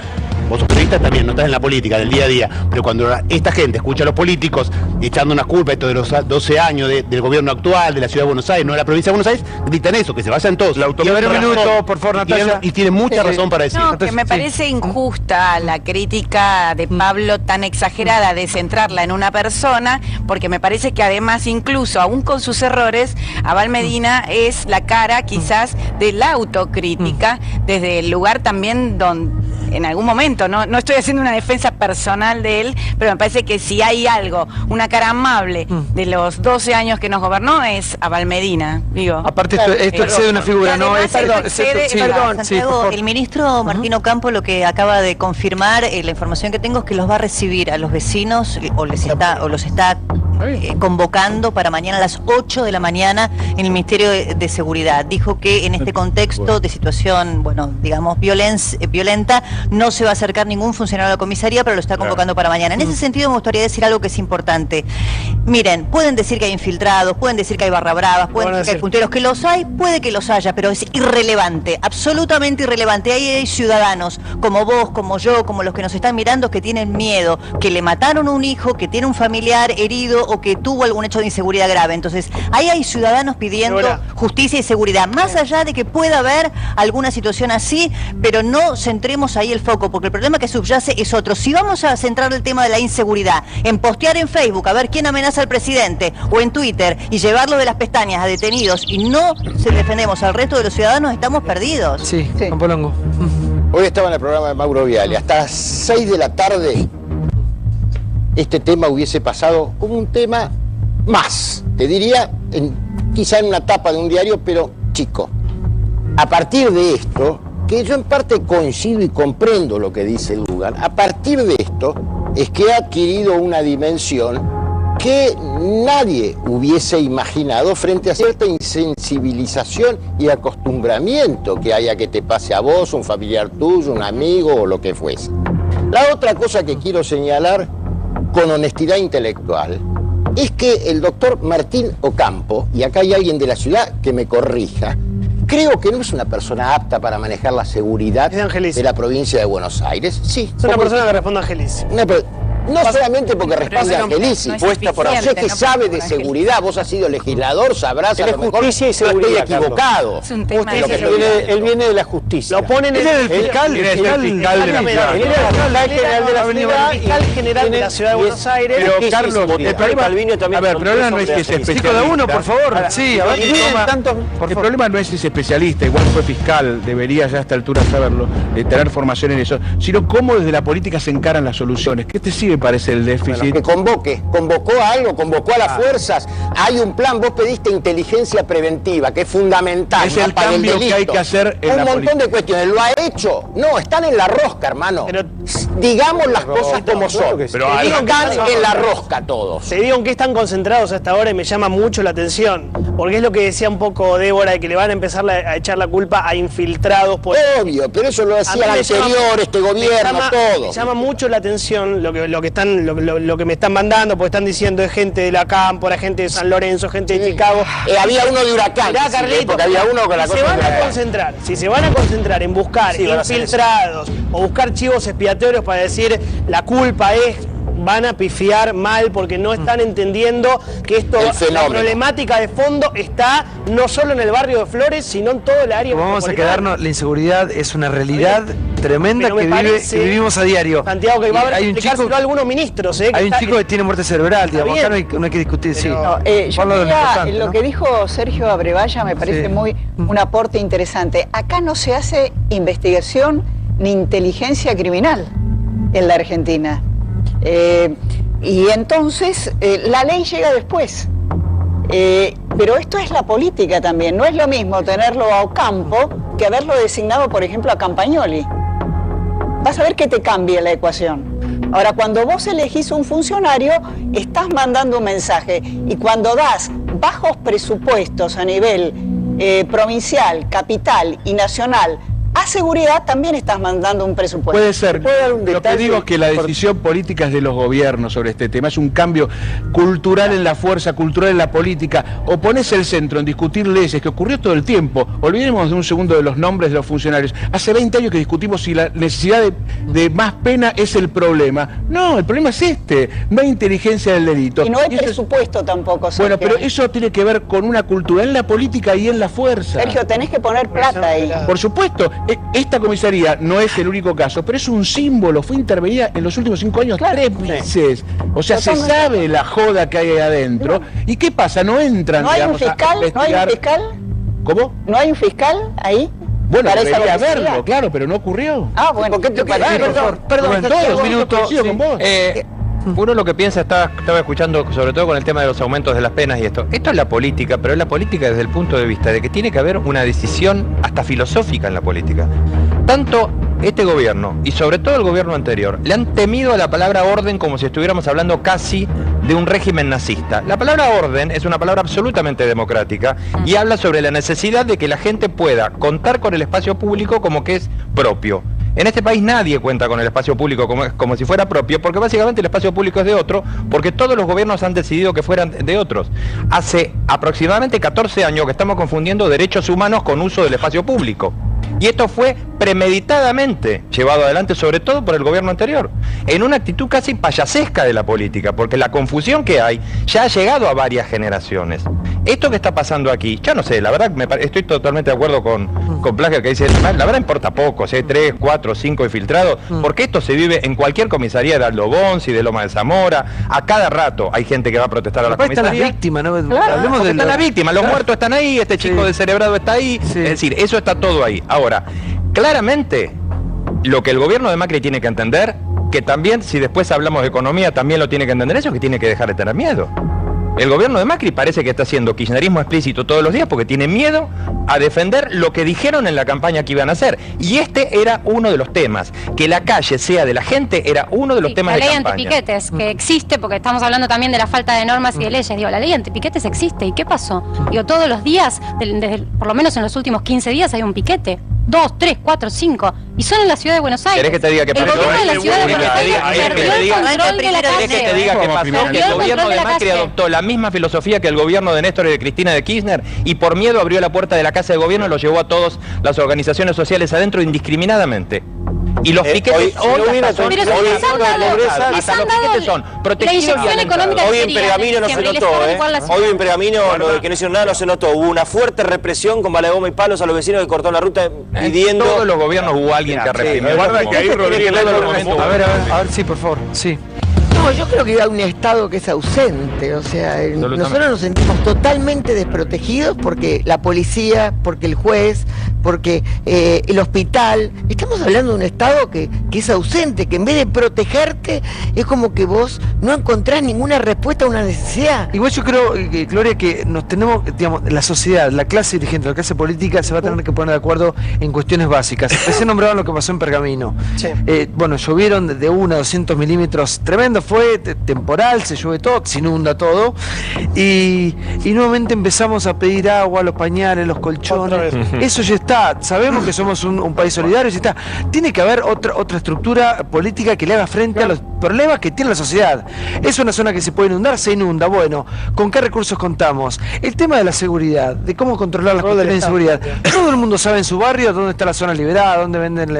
vos sos periodista también, no estás en la política del día a día, pero cuando esta gente escucha a los políticos echando una culpa esto de los 12 años del gobierno actual, de la ciudad de Buenos Aires, no de la provincia de Buenos Aires, gritan eso, que se vayan todos. La autoridad un minuto, por favor, Natalia. Y tienen mucha razón para decir. No, que me parece injusta la crítica de Pablo tan exagerada de centrarla en una persona, porque me parece que además, incluso aún con sus errores, Abal Medina es la cara quizás de la autocrítica, desde el lugar también donde en algún momento, no estoy haciendo una defensa personal de él, pero me parece que si hay algo, una cara amable de los 12 años que nos gobernó es Abal Medina, digo. Aparte esto excede una figura, ¿no? Santiago, el ministro Martín Ocampo lo que acaba de confirmar, la información que tengo es que los va a recibir a los vecinos o los está convocando para mañana a las 8 de la mañana en el Ministerio de Seguridad. Dijo que en este contexto de situación, bueno, digamos, violenta, no se va a acercar ningún funcionario a la comisaría, pero lo está convocando para mañana. En ese sentido me gustaría decir algo que es importante. Miren, pueden decir que hay infiltrados, pueden decir que hay barra bravas, pueden decir que hay punteros, que los hay, puede que los haya, pero es irrelevante, absolutamente irrelevante. Ahí hay ciudadanos como vos, como yo, como los que nos están mirando, que tienen miedo, que le mataron a un hijo, que tiene un familiar herido o que tuvo algún hecho de inseguridad grave. Entonces, ahí hay ciudadanos pidiendo justicia y seguridad, más allá de que pueda haber alguna situación así, pero no centremos ahí el foco, porque el problema que subyace es otro. Si vamos a centrar el tema de la inseguridad en postear en Facebook a ver quién amenaza al presidente o en Twitter y llevarlo de las pestañas a detenidos y no se defendemos al resto de los ciudadanos, estamos perdidos. Sí, Juan Polongo. Hoy estaba en el programa de Mauro Viale, hasta las 6 de la tarde este tema hubiese pasado como un tema más, te diría, quizá en una tapa de un diario, pero chico. A partir de esto, que yo en parte coincido y comprendo lo que dice Dugan, a partir de esto es que ha adquirido una dimensión que nadie hubiese imaginado frente a cierta insensibilización y acostumbramiento que haya que te pase a vos, un familiar tuyo, un amigo o lo que fuese. La otra cosa que quiero señalar con honestidad intelectual es que el doctor Martín Ocampo, y acá hay alguien de la ciudad que me corrija, creo que no es una persona apta para manejar la seguridad de la provincia de Buenos Aires. Sí, es una persona que responde a Angelici. No solamente porque responde a Angelici, sé que sabe de seguridad, vos has sido legislador, sabrás a lo mejor, justicia y seguridad, no estoy equivocado. Él viene de la justicia. Lo ponen en el fiscal general de la ciudad de Buenos Aires. Pero Carlos, el problema no es que es especialista. Cada uno, por favor. Sí, a ver, el problema no es ese especialista, igual fue fiscal, debería ya a esta altura saberlo, tener formación en eso, sino cómo desde la política se encaran las soluciones. Que sigue me parece el déficit? Bueno, que convocó a algo, convocó a las fuerzas. Hay un plan, vos pediste inteligencia preventiva, que es fundamental. Es el cambio que hay que hacer en la política. Un montón de cuestiones. ¿Lo ha hecho? No, están en la rosca, hermano. Pero, digamos las cosas como son. Pero están en la rosca todos. Te digo en qué están concentrados hasta ahora y me llama mucho la atención. Porque es lo que decía un poco Débora, de que le van a empezar a echar la culpa a infiltrados. Obvio, pero eso lo decía el anterior, este gobierno, todo. Me llama mucho la atención lo que me están mandando, porque están diciendo es gente de la Cámpora, gente de San Lorenzo, gente de Chicago. Había uno de Huracán. Mirá, Carlito, porque había uno con la cosa. Si se van a concentrar en buscar infiltrados o buscar chivos expiatorios para decir la culpa es, van a pifiar mal porque no están entendiendo que esto, la problemática de fondo está no solo en el barrio de Flores, sino en todo el área. Vamos a quedarnos, la inseguridad es una realidad tremenda que vivimos a diario. Santiago, que va a explicárselo a algunos ministros. Hay un chico que tiene muerte cerebral, digamos, acá no hay que discutir. Lo que dijo Sergio Abrevaya me parece un aporte interesante. Acá no se hace investigación ni inteligencia criminal en la Argentina. Y entonces la ley llega después. Pero esto es la política también. No es lo mismo tenerlo a Ocampo que haberlo designado, por ejemplo, a Campagnoli. Vas a ver que te cambia la ecuación. Ahora, cuando vos elegís un funcionario, estás mandando un mensaje. Y cuando das bajos presupuestos a nivel provincial, capital y nacional a seguridad, también estás mandando un presupuesto. Puede ser. Lo que digo es que la decisión política es de los gobiernos sobre este tema. Es un cambio cultural en la fuerza, cultural en la política. O pones el centro en discutir leyes, que ocurrió todo el tiempo. Olvidemos de un segundo de los nombres de los funcionarios. Hace 20 años que discutimos si la necesidad de más pena es el problema. No, el problema es este. No hay inteligencia del delito. Y no hay presupuesto tampoco, Sergio. Bueno, pero eso tiene que ver con una cultura en la política y en la fuerza. Sergio, tenés que poner plata ahí. Por supuesto. Esta comisaría no es el único caso, pero es un símbolo. Fue intervenida en los últimos 5 años 3 veces. O sea, se sabe la joda que hay ahí adentro. ¿Y qué pasa? No entran, ¿No hay un fiscal? ¿No hay un fiscal? ¿Cómo? ¿No hay un fiscal ahí? Bueno, debería haberlo, claro, pero no ocurrió. Ah, bueno. ¿Qué te parece? Perdón, todos minutos. Con vos. Uno lo que piensa, estaba escuchando sobre todo con el tema de los aumentos de las penas y esto es la política, pero es la política desde el punto de vista de que tiene que haber una decisión hasta filosófica en la política. Tanto este gobierno y sobre todo el gobierno anterior le han temido a la palabra orden como si estuviéramos hablando casi de un régimen nazista. La palabra orden es una palabra absolutamente democrática y habla sobre la necesidad de que la gente pueda contar con el espacio público como que es propio. En este país nadie cuenta con el espacio público como si fuera propio, porque básicamente el espacio público es de otro, porque todos los gobiernos han decidido que fueran de otros. Hace aproximadamente 14 años que estamos confundiendo derechos humanos con uso del espacio público. Y esto fue premeditadamente llevado adelante, sobre todo por el gobierno anterior, en una actitud casi payasesca de la política, porque la confusión que hay ya ha llegado a varias generaciones. Esto que está pasando aquí, ya no sé, la verdad estoy totalmente de acuerdo con Plager, que dice, la verdad importa poco, si hay 3, 4, 5 infiltrados, porque esto se vive en cualquier comisaría de Aldo Bonzi, de Loma de Zamora, a cada rato hay gente que va a protestar a la comisaría. Están las víctimas, ¿no? Claro, hablemos están las víctimas, los muertos están ahí, este chico descerebrado está ahí, es decir, eso está todo ahí. Ahora, claramente, lo que el gobierno de Macri tiene que entender, que también, si después hablamos de economía, también lo tiene que entender, eso es que tiene que dejar de tener miedo. El gobierno de Macri parece que está haciendo kirchnerismo explícito todos los días porque tiene miedo a defender lo que dijeron en la campaña que iban a hacer. Y este era uno de los temas. Que la calle sea de la gente era uno de los temas de campaña. La ley antipiquetes, que existe, porque estamos hablando también de la falta de normas y de leyes. Digo, la ley antipiquetes existe. ¿Y qué pasó? Digo, todos los días, por lo menos en los últimos 15 días, hay un piquete. 2, 3, 4, 5. Y son en la ciudad de Buenos Aires. ¿Querés que te diga qué pasó? El gobierno de la ciudad de Buenos Aires perdió el control de la calle. ¿Querés que te diga qué pasó? Que el gobierno de Macri adoptó la misma filosofía que el gobierno de Néstor y de Cristina de Kirchner y por miedo abrió la puerta de la casa de gobierno y lo llevó a todas las organizaciones sociales adentro indiscriminadamente. Y los piquetes son protegidos y alentados. Hoy en Pergamino no se notó, hoy en Pergamino lo de que no hicieron nada no se notó. Hubo una fuerte represión con bala de goma y palos a los vecinos que cortaron la ruta pidiendo... En todos los gobiernos hubo alguien que reprimió. Guarda que ahí Rodríguez... A ver, sí, por favor, sí. No, yo creo que hay un Estado que es ausente, o sea, nosotros nos sentimos totalmente desprotegidos porque la policía, porque el juez, porque el hospital, estamos hablando de un Estado que es ausente, que en vez de protegerte, es como que vos no encontrás ninguna respuesta a una necesidad. Igual yo creo, Gloria, que nos tenemos, digamos, la sociedad, la clase dirigente, la clase política se va a tener que poner de acuerdo en cuestiones básicas. Recién nombraban lo que pasó en Pergamino. Sí. Bueno, llovieron de 1 a 200 milímetros, tremendo, fue temporal, se llueve todo, se inunda todo, y nuevamente empezamos a pedir agua, los pañales, los colchones. Eso ya está, sabemos que somos un país solidario, ya está. Tiene que haber otra estructura política que le haga frente a los problemas que tiene la sociedad. Es una zona que se puede inundar, se inunda. Bueno, ¿con qué recursos contamos? El tema de la seguridad, de cómo controlar las cuestiones de seguridad. Todo el mundo sabe en su barrio dónde está la zona liberada, dónde venden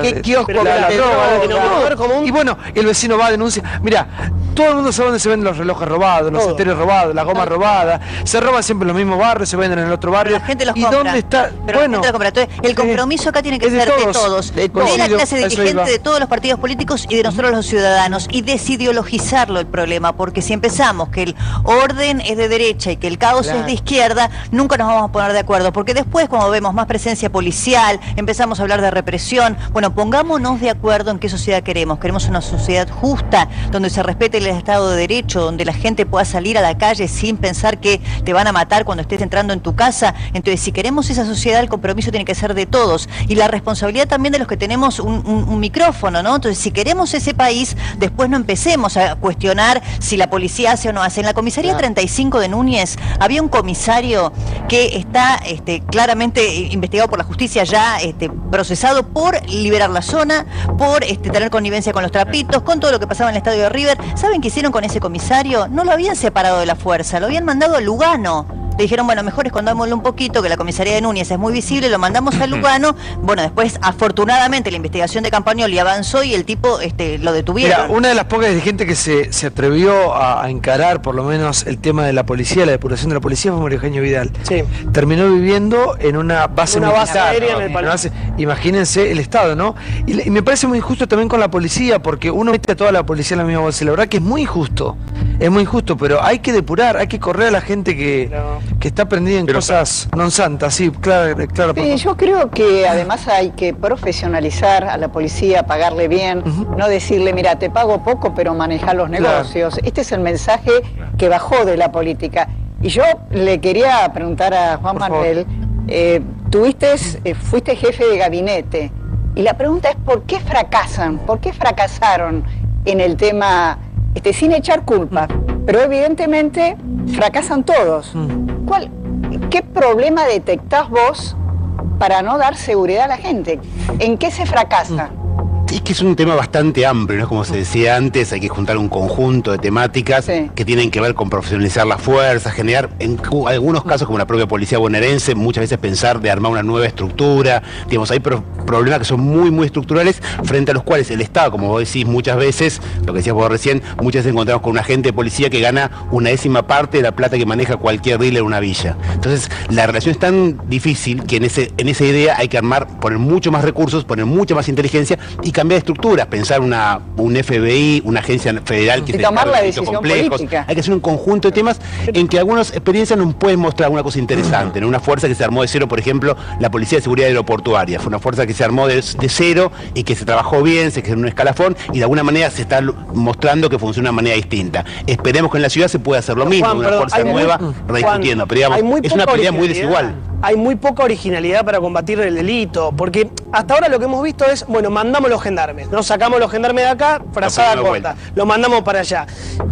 ¿Qué kiosco la droga. Y bueno, el vecino va a denunciar. Mira, todo el mundo sabe dónde se venden los relojes robados, los estéreos robados, la goma robada. Se roban siempre en los mismos barrios, se venden en el otro barrio. La gente los ¿Y compra. dónde está? Pero Bueno, la gente los compra. Entonces, el compromiso acá tiene que ser de todos. De la clase dirigente, de todos los partidos políticos y de nosotros los ciudadanos. Y desideologizarlo el problema, porque si empezamos que el orden es de derecha y que el caos es de izquierda, nunca nos vamos a poner de acuerdo. Porque después, cuando vemos más presencia policial, empezamos a hablar de represión. Bueno, pongámonos de acuerdo en qué sociedad queremos. Queremos una sociedad justa, donde se respete el Estado de Derecho, donde la gente pueda salir a la calle sin pensar que te van a matar cuando estés entrando en tu casa. Entonces, si queremos esa sociedad, el compromiso tiene que ser de todos. Y la responsabilidad también de los que tenemos un micrófono, ¿no? Entonces, si queremos ese país, después no empecemos a cuestionar si la policía hace o no hace. En la comisaría 35 de Núñez había un comisario que está claramente investigado por la justicia, ya procesado por liberar la zona, por tener connivencia con los trapitos, con todo lo que pasaba en el estadio de River. ¿Saben qué hicieron con ese comisario? No lo habían separado de la fuerza, lo habían mandado a Lugano. Le dijeron, bueno, mejor escondámoslo un poquito, que la comisaría de Núñez es muy visible, lo mandamos a Lugano. Bueno, después, afortunadamente, la investigación de Campagnoli avanzó y el tipo lo detuvieron. Mira, una de las pocas dirigentes que se atrevió a encarar, por lo menos, el tema de la policía, la depuración de la policía, fue María Eugenia Vidal. Sí. Terminó viviendo en una base militar. Base aérea en el Palmar. Imagínense el Estado, ¿no? Y me parece muy injusto también con la policía, porque uno mete a toda la policía en la misma bolsa. La verdad que es muy injusto, pero hay que depurar, hay que correr a la gente que está prendida en cosas non santas, sí, claro. Sí, yo creo que además hay que profesionalizar a la policía, pagarle bien, no decirle, mira, te pago poco, pero manejar los negocios. Claro. Este es el mensaje que bajó de la política. Y yo le quería preguntar a Juan Manuel, fuiste jefe de gabinete, y la pregunta es, ¿por qué fracasan? ¿Por qué fracasaron en el tema, sin echar culpa? Pero evidentemente fracasan todos. ¿Qué problema detectás vos para no dar seguridad a la gente? ¿En qué se fracasa? Es que es un tema bastante amplio, ¿no? Como se decía antes, hay que juntar un conjunto de temáticas que tienen que ver con profesionalizar las fuerzas, generar, en algunos casos, como la propia policía bonaerense, muchas veces pensar de armar una nueva estructura. Digamos, hay problemas que son muy, muy estructurales, frente a los cuales el Estado, como vos decís muchas veces, lo que decías vos recién, muchas veces encontramos con un agente de policía que gana una décima parte de la plata que maneja cualquier dealer en una villa. Entonces, la relación es tan difícil que en esa idea hay que poner mucho más recursos, poner mucha más inteligencia y cambiar de estructuras, pensar un FBI, una agencia federal que tomar la decisión complejos. Política. Hay que hacer un conjunto de temas en que algunas experiencias nos pueden mostrar una cosa interesante. En una fuerza que se armó de cero, por ejemplo, la Policía de Seguridad Aeroportuaria. Fue una fuerza que se armó de cero y que se trabajó bien, se generó un escalafón y de alguna manera se está mostrando que funciona de una manera distinta. Esperemos que en la ciudad se pueda hacer lo mismo, una fuerza nueva, rediscutiendo. Pero digamos, es una pelea muy desigual. Hay muy poca originalidad para combatir el delito, porque hasta ahora lo que hemos visto es, bueno, mandamos los gendarmes, nos sacamos los gendarmes de acá, frazada corta, lo mandamos para allá.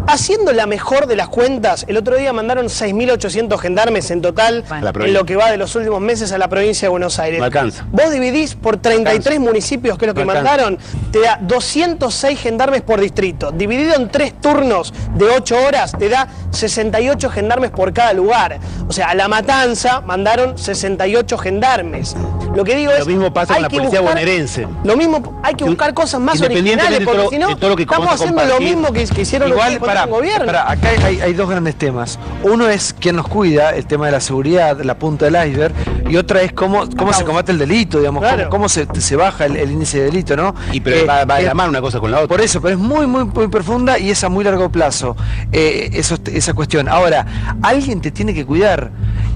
Haciendo la mejor de las cuentas, el otro día mandaron 6.800 gendarmes en total, en lo que va de los últimos meses a la provincia de Buenos Aires. No alcanza. Vos dividís por 33 municipios, que es lo que mandaron, te da 206 gendarmes por distrito. Dividido en 3 turnos de 8 horas, te da 68 gendarmes por cada lugar. O sea, a La Matanza mandaron 68 gendarmes. Lo que digo es, lo mismo pasa con la policía bonaerense. Lo mismo, hay que buscar cosas más originales, porque si no, estamos haciendo lo mismo que hicieron los que el gobierno. Acá hay dos grandes temas. Uno es quién nos cuida, el tema de la seguridad, la punta del iceberg, y otra es cómo se combate el delito, digamos, Claro. cómo se baja el índice de delito, ¿no? Y pero va de la mano una cosa con la otra. Por eso, pero es muy profunda y es a muy largo plazo esa cuestión. Ahora, alguien te tiene que cuidar.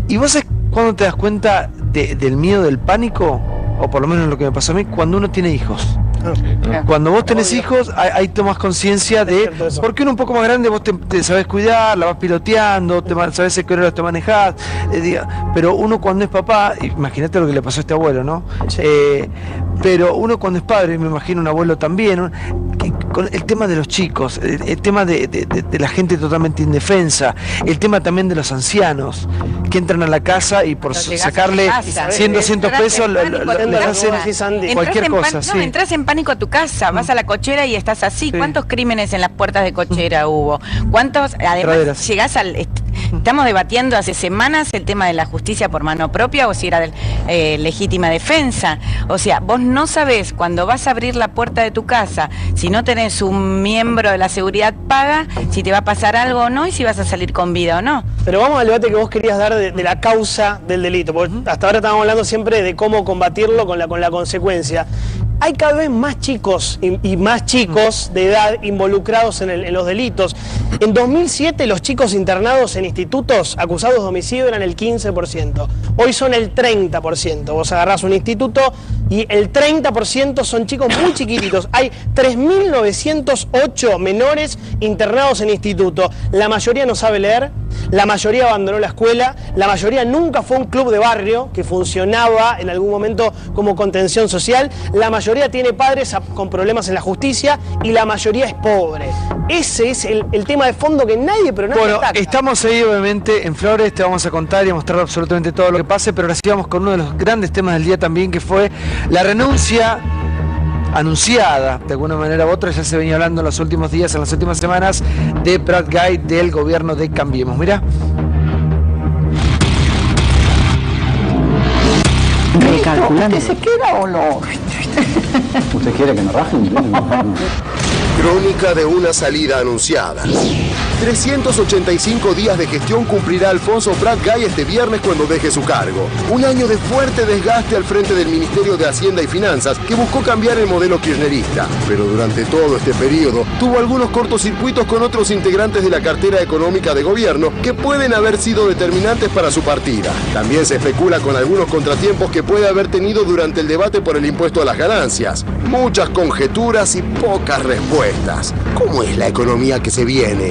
¿Y vos sabés cuándo te das cuenta del miedo, del pánico? O por lo menos lo que me pasó a mí, cuando uno tiene hijos. Cuando vos tenés hijos, ahí tomas conciencia de... Porque uno un poco más grande, vos te sabés cuidar, la vas piloteando, sabés a qué hora te manejás. Pero uno cuando es papá, imagínate lo que le pasó a este abuelo, ¿no? Sí. Pero uno cuando es padre, me imagino un abuelo también, con el tema de los chicos, el tema de la gente totalmente indefensa, el tema también de los ancianos, que entran a la casa y por sacarle 100, 200 pesos les hacen cualquier cosa. No, entras en pánico a tu casa, vas a la cochera y estás así. ¿Cuántos crímenes en las puertas de cochera hubo? ¿Cuántos? Además, llegás al... Estamos debatiendo hace semanas el tema de la justicia por mano propia o si era legítima defensa. O sea, vos no sabés cuando vas a abrir la puerta de tu casa, si no tenés un miembro de la seguridad paga, si te va a pasar algo o no y si vas a salir con vida o no. Pero vamos al debate que vos querías dar de la causa del delito, porque hasta ahora estábamos hablando siempre de cómo combatirlo con la consecuencia. Hay cada vez más chicos y más chicos de edad involucrados en los delitos. En 2007 los chicos internados en institutos acusados de homicidio eran el 15%. Hoy son el 30%. Vos agarrás un instituto y el 30% son chicos muy chiquititos. Hay 3.908 menores internados en instituto. La mayoría no sabe leer, la mayoría abandonó la escuela, la mayoría nunca fue a un club de barrio que funcionaba en algún momento como contención social, la mayoría tiene padres con problemas en la justicia y la mayoría es pobre. Ese es el tema de fondo que nadie ataca. Estamos ahí obviamente en Flores, te vamos a contar y a mostrar absolutamente todo lo que pase, pero ahora sí vamos con uno de los grandes temas del día también, que fue la renuncia anunciada, de alguna manera u otra, ya se venía hablando en los últimos días, en las últimas semanas, de Prat Gai del gobierno de Cambiemos. Mirá. Recalculando. ¿Usted se queda o no? ¿Usted quiere que me rajen? Crónica de una salida anunciada. 385 días de gestión cumplirá Alfonso Prat Gai este viernes cuando deje su cargo. Un año de fuerte desgaste al frente del Ministerio de Hacienda y Finanzas, que buscó cambiar el modelo kirchnerista. Pero durante todo este periodo tuvo algunos cortocircuitos con otros integrantes de la cartera económica de gobierno que pueden haber sido determinantes para su partida. También se especula con algunos contratiempos que puede haber tenido durante el debate por el impuesto a las ganancias. Muchas conjeturas y pocas respuestas. ¿Cómo es la economía que se viene?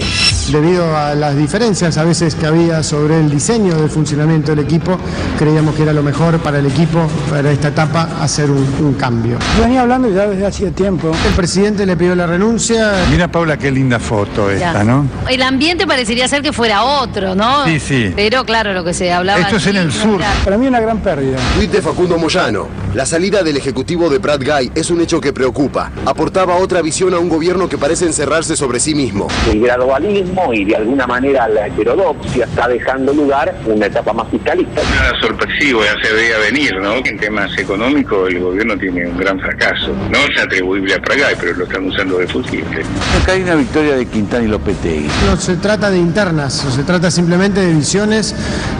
Debido a las diferencias a veces que había sobre el diseño del funcionamiento del equipo, creíamos que era lo mejor para el equipo, para esta etapa, hacer un cambio. Venía hablando ya desde hacía tiempo. El presidente le pidió la renuncia. Mira, Paula, qué linda foto esta, ¿no? El ambiente parecería ser que fuera otro, ¿no? Sí, sí. Pero claro, lo que se hablaba... Esto es en el sur. Para mí una gran pérdida. Tuit de Facundo Moyano. La salida del ejecutivo de Prat Gai es un hecho que preocupa. Aportaba otra visión a un gobierno que parece encerrarse sobre sí mismo. El gradualismo y de alguna manera la heterodoxia está dejando lugar a una etapa más fiscalista. Nada sorpresivo, ya se veía venir, ¿no? En temas económicos el gobierno tiene un gran fracaso. No es atribuible a Prat Gai, pero lo están usando de fusible. Acá hay una victoria de Quintana y Lopetegui. No se trata de internas, se trata simplemente de visiones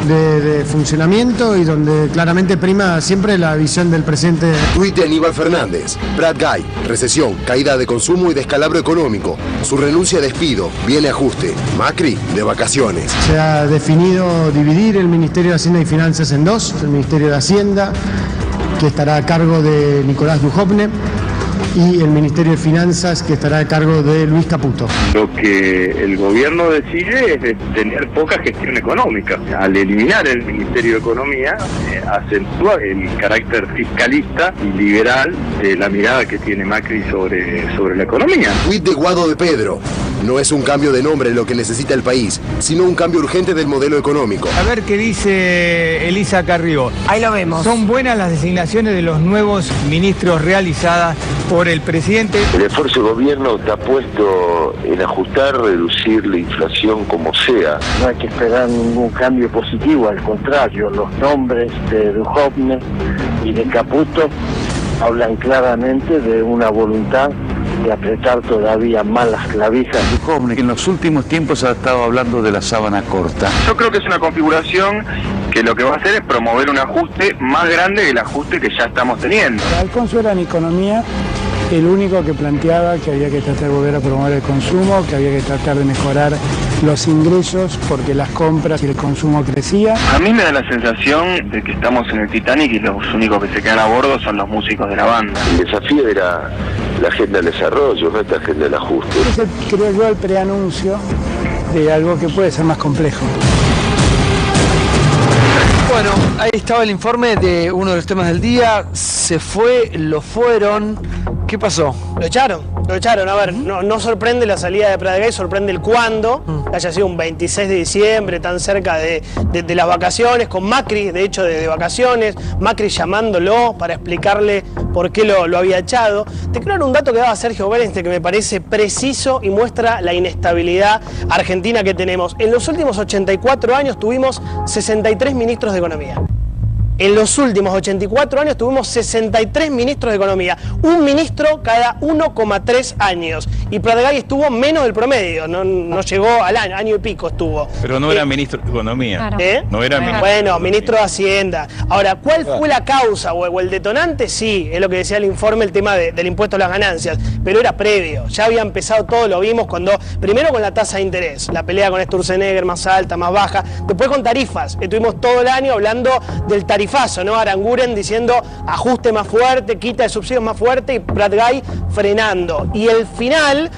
de funcionamiento y donde claramente prima siempre la visión del presidente. Tuit de Aníbal Fernández. Prat Gai, recesión, caída de consumo y descalabro económico. Su renuncia, despido, viene ajuste. Macri, de vacaciones. Se ha definido dividir el Ministerio de Hacienda y Finanzas en dos. El Ministerio de Hacienda, que estará a cargo de Nicolás Dujovne, y el Ministerio de Finanzas, que estará a cargo de Luis Caputo. Lo que el gobierno decide es tener poca gestión económica. Al eliminar el Ministerio de Economía, acentúa el carácter fiscalista y liberal de la mirada que tiene Macri sobre la economía. Tuit de Guado de Pedro. No es un cambio de nombre lo que necesita el país, sino un cambio urgente del modelo económico. A ver qué dice Elisa Carrió. Ahí lo vemos. ¿Son buenas las designaciones de los nuevos ministros realizadas por el presidente? El esfuerzo del gobierno está puesto en ajustar, reducir la inflación como sea. No hay que esperar ningún cambio positivo, al contrario, los nombres de Dujovne y de Caputo hablan claramente de una voluntad de apretar todavía más las clavijas. Dujovne, que en los últimos tiempos ha estado hablando de la sábana corta. Yo creo que es una configuración que lo que va a hacer es promover un ajuste más grande que el ajuste que ya estamos teniendo. Alfonso era en economía el único que planteaba que había que tratar de volver a promover el consumo, que había que tratar de mejorar los ingresos porque las compras y el consumo crecía. A mí me da la sensación de que estamos en el Titanic y los únicos que se quedan a bordo son los músicos de la banda. El desafío era la agenda del desarrollo, no esta agenda del ajuste. Ese es, creo yo, el preanuncio de algo que puede ser más complejo. Bueno, ahí estaba el informe de uno de los temas del día. Se fue, lo fueron. ¿Qué pasó? Lo echaron. A ver, no sorprende la salida de Prat Gay, sorprende el cuándo, que haya sido un 26 de diciembre, tan cerca de las vacaciones, con Macri, de hecho, de vacaciones, Macri llamándolo para explicarle por qué lo había echado. Te quiero dar un dato que daba Sergio Berenstein que me parece preciso y muestra la inestabilidad argentina que tenemos. En los últimos 84 años tuvimos 63 ministros de Economía. En los últimos 84 años tuvimos 63 ministros de Economía, un ministro cada 1,3 años. Y Prat Gay estuvo menos del promedio, no llegó al año y pico estuvo. Pero no era ministro de Economía. Claro. No era ministro. Bueno, ministro de Hacienda. Ahora, ¿cuál fue la causa o el detonante? Sí, es lo que decía el informe, el tema del impuesto a las ganancias, pero era previo. Ya había empezado todo, lo vimos primero con la tasa de interés, la pelea con Sturzenegger, más alta, más baja, después con tarifas. Estuvimos todo el año hablando del tarifazo, ¿no? Aranguren diciendo ajuste más fuerte, quita de subsidios más fuerte y Prat Gay frenando. Y el final